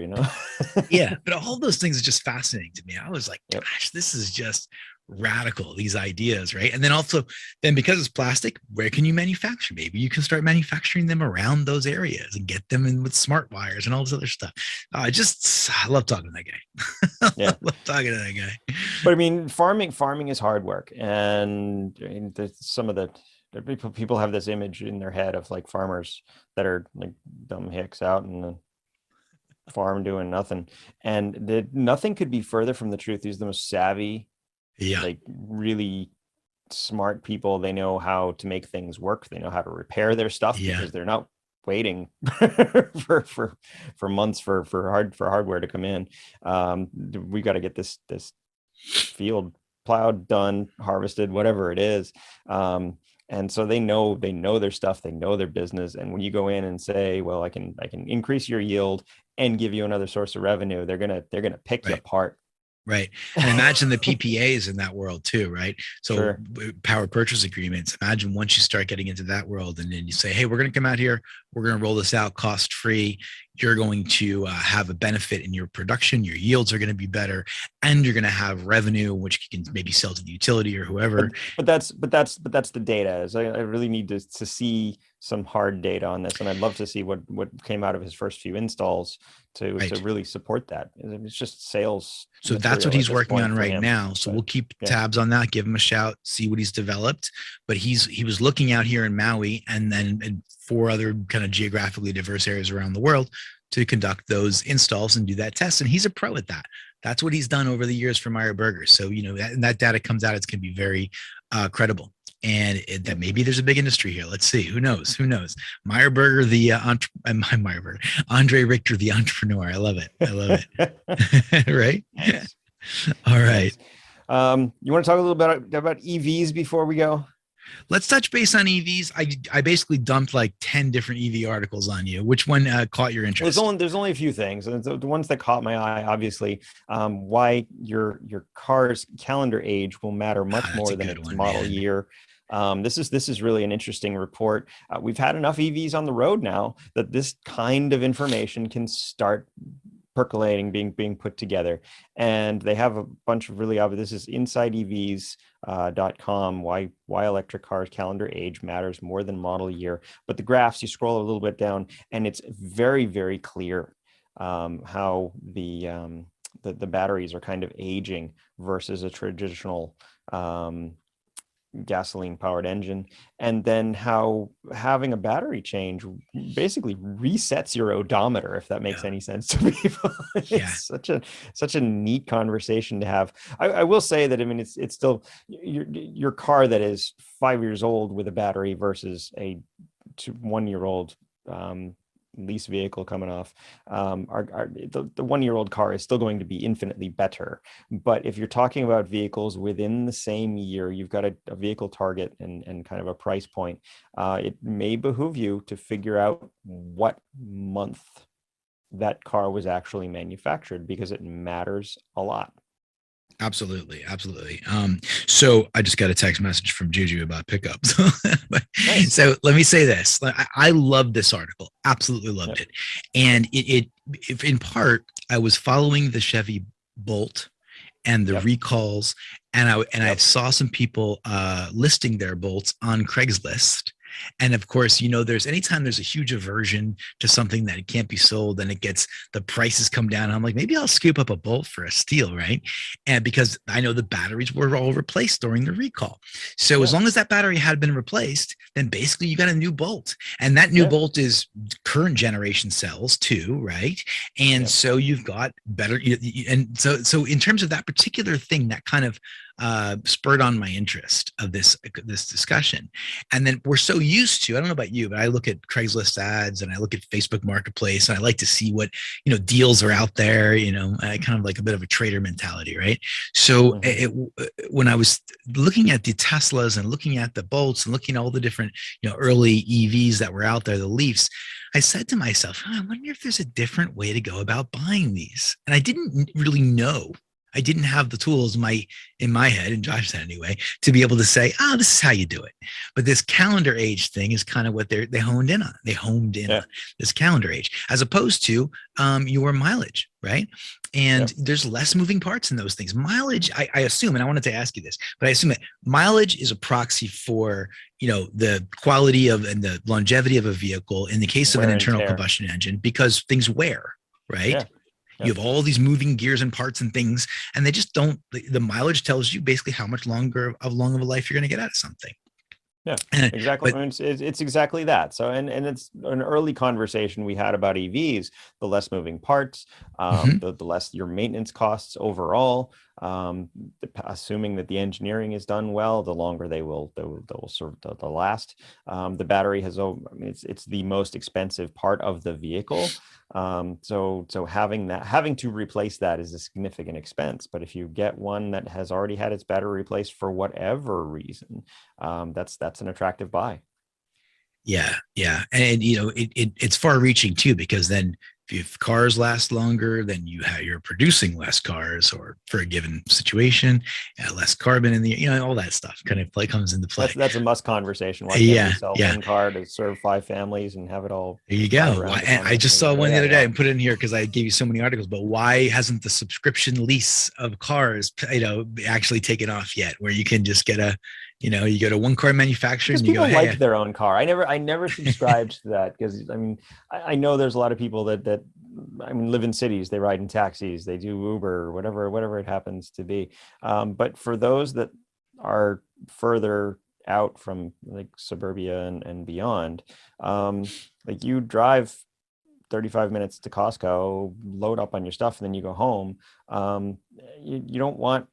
Yeah, but all those things are just fascinating to me. I was like, gosh, this is just radical, these ideas, right? And then also, because it's plastic, where can you manufacture? Maybe you can start manufacturing them around those areas and get them in with smart wires and all this other stuff. I love talking to that guy. I love talking to that guy. But I mean, farming is hard work, and some of the people have this image in their head of like farmers that are like dumb hicks out in the farm doing nothing, and nothing could be further from the truth. These are the most savvy, like really smart people. They know how to make things work. They know how to repair their stuff because they're not waiting for months for hardware to come in. We got to get this field plowed, done, harvested, whatever it is. And so they know their stuff, they know their business. And when you go in and say, well, I can increase your yield and give you another source of revenue, they're gonna pick you apart. Right. And imagine the PPAs in that world too, right? So power purchase agreements, imagine once you start getting into that world and then you say, hey, we're going to come out here, we're going to roll this out cost free. You're going to have a benefit in your production. Your yields are going to be better, and you're going to have revenue, which you can maybe sell to the utility or whoever. But that's the data. I really need to see some hard data on this, and I'd love to see what came out of his first few installs to really support that. It's just sales. So that's what he's working on right now. So we'll keep tabs on that. Give him a shout, see what he's developed. But he was looking out here in Maui and then in 4 other kind of geographically diverse areas around the world to conduct those installs and do that test. And he's a pro at that. That's what he's done over the years for Meyer Burger. So, that data comes out, it's going to be very credible. And that maybe there's a big industry here. Let's see. Who knows? Meyer Burger, Andre Richter, the entrepreneur. I love it. Right? Nice. All right. You want to talk a little bit about EVs before we go? Let's touch base on EVs. I basically dumped like 10 different EV articles on you. Which one caught your interest? Well, there's only a few things. And the ones that caught my eye, obviously, why your car's calendar age will matter much more than its model year. This is really an interesting report. We've had enough EVs on the road now that this kind of information can start percolating, being put together. And they have a bunch of really obvious, this is InsideEVs.com, why electric cars calendar age matters more than model year. But the graphs, you scroll a little bit down and it's very, very clear how the batteries are kind of aging versus a traditional gasoline powered engine, and then how having a battery change basically resets your odometer, if that makes any sense to people. It's such a neat conversation to have. I will say that, I mean, it's still your car that is 5 years old with a battery versus a 1 year old lease vehicle coming off, the 1 year old car is still going to be infinitely better. But if you're talking about vehicles within the same year, you've got a vehicle target and kind of a price point, it may behoove you to figure out what month that car was actually manufactured, because it matters a lot. Absolutely. So I just got a text message from Juju about pickups. Nice. So let me say this. I love this article. Absolutely loved it. And it in part, I was following the Chevy Bolt and the recalls, and I saw some people listing their Bolts on Craigslist. And of course, there's anytime there's a huge aversion to something that it can't be sold, and the prices come down. I'm like, maybe I'll scoop up a Bolt for a Steel, right? And because I know the batteries were all replaced during the recall. So as long as that battery had been replaced, then basically you got a new Bolt. And that new Bolt is current generation cells too, right? And so you've got better, and so in terms of that particular thing, that kind of spurred on my interest of this discussion. And then we're so used to, I don't know about you, but I look at Craigslist ads and I look at Facebook Marketplace, and I like to see what deals are out there. I kind of like a bit of a trader mentality, right? So when I was looking at the Teslas and looking at the Bolts and looking at all the different early EVs that were out there, the Leafs, I said to myself, I wonder if there's a different way to go about buying these. And I didn't really know. I didn't have the tools in my head, in Josh's head anyway, to be able to say, this is how you do it. But this calendar age thing is kind of what they honed in on. They homed in on this calendar age, as opposed to your mileage, right? And there's less moving parts in those things. Mileage, I assume, and I wanted to ask you this, but I assume that mileage is a proxy for the quality of and the longevity of a vehicle in the case of an internal combustion engine, because things wear, right? You have all these moving gears and parts and things, and they just don't. The mileage tells you basically how much long of a life you're going to get out of something. Yeah, exactly. But, it's exactly that. So, and it's an early conversation we had about EVs, the less moving parts, the less your maintenance costs overall, assuming that the engineering is done well, the longer they will serve the last. The battery it's the most expensive part of the vehicle. So having to replace that is a significant expense. But if you get one that has already had its battery replaced for whatever reason, that's an attractive buy. Yeah. And it's far reaching too, because then if cars last longer, then you're producing less cars, or for a given situation, less carbon in the, all that stuff kind of comes into play. That's a must conversation. Why can't we sell one car to serve 5 families and have it all? There you go. And I just saw one the other day and put it in here because I gave you so many articles, but why hasn't the subscription lease of cars, actually taken off yet, where you can just get you go to one car manufacturer and you go, like their own car. I never subscribed to that, because I know there's a lot of people that live in cities, they ride in taxis, they do Uber, whatever it happens to be. But for those that are further out from like suburbia and beyond, like you drive 35 minutes to Costco, load up on your stuff, and then you go home. You don't want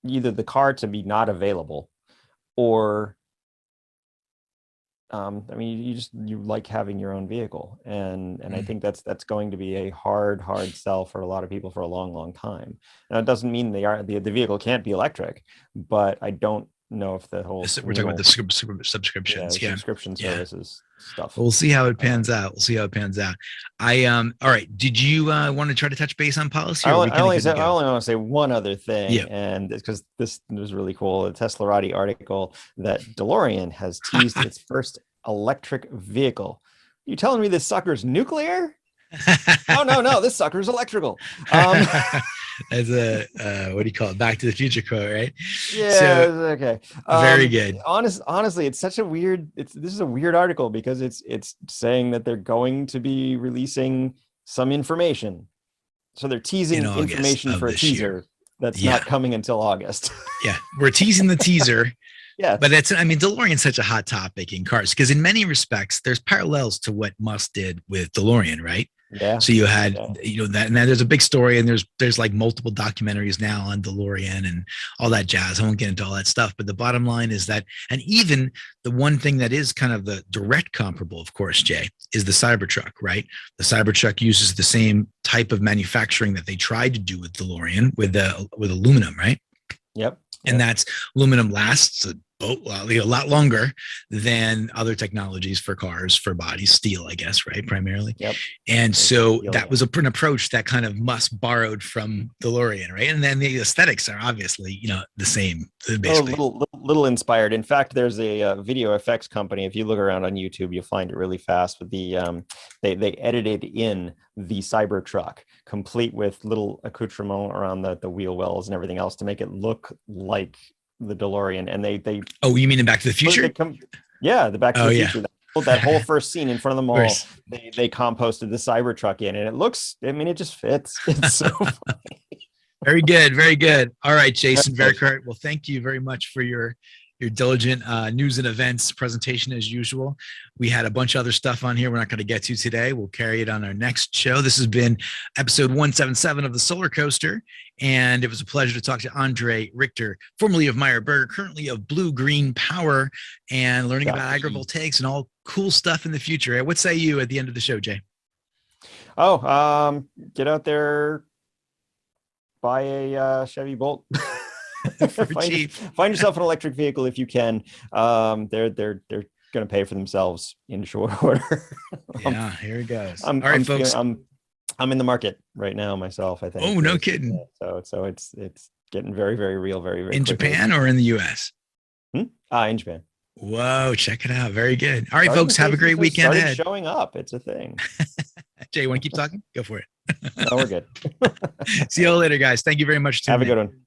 either the car to be not available, or you like having your own vehicle, and I think that's going to be a hard sell for a lot of people for a long time. Now, it doesn't mean the vehicle can't be electric, but I don't know if the whole We're talking about the subscriptions. Yeah. subscription services stuff. We'll see how it pans out. All right. Did you want to try to touch base on policy? I only want to say one other thing, and because this was really cool. A Teslarati article that DeLorean has teased its first electric vehicle. You telling me this sucker's nuclear? Oh no, this sucker's electrical. As a what do you call it? Back to the Future quote, right? Yeah. So, okay. Very good. Honestly, it's such a weird. This is a weird article because it's saying that they're going to be releasing some information. So they're teasing information for a teaser that's not coming until August. Yeah, we're teasing the teaser. Yeah, but DeLorean's such a hot topic in cars because in many respects there's parallels to what Musk did with DeLorean, right? Yeah. So you had, that, and then there's a big story, and there's like multiple documentaries now on DeLorean and all that jazz. I won't get into all that stuff, but the bottom line is that, and even the one thing that is kind of the direct comparable, of course, Jay, is the Cybertruck, right? The Cybertruck uses the same type of manufacturing that they tried to do with DeLorean with aluminum, right? Yep. And that's aluminum lasts a lot longer than other technologies for cars, for bodies, steel, I guess, right? Primarily. Yep. And so that was an approach that kind of Musk borrowed from DeLorean, right? And then the aesthetics are obviously, the same. Basically. A little inspired. In fact, there's a video effects company. If you look around on YouTube, you'll find it really fast. With the they edited in the Cybertruck, complete with little accoutrement around the wheel wells and everything else to make it look like the DeLorean. And they oh, you mean in Back to the Future? The Back to the Future. That whole first scene in front of them all, they composted the Cybertruck in, and it looks, it just fits. It's so funny. Very good. Very good. All right, Jason Verkart. Well, thank you very much for your diligent news and events presentation as usual. We had a bunch of other stuff on here we're not going to get to today. We'll carry it on our next show. This has been episode 177 of the Solar Coaster, and it was a pleasure to talk to Andre Richter, formerly of Meyer Burger, currently of Blue Green Power, and learning about agrivoltaics and all cool stuff in the future. What say you at the end of the show, Jay? Get out there, buy a Chevy Bolt. Find yourself an electric vehicle if you can. They're going to pay for themselves in short order. Yeah, here it goes. All right, folks. I'm in the market right now myself, I think. Oh, no kidding. So it's getting very, very real, very, very in quickly. Japan or in the US? In Japan. Whoa, check it out. Very good. All right, folks, have a great weekend ahead. Showing up. It's a thing. Jay, you want to keep talking? Go for it. No, we're good. See you all later, guys. Thank you very much. Have a good one.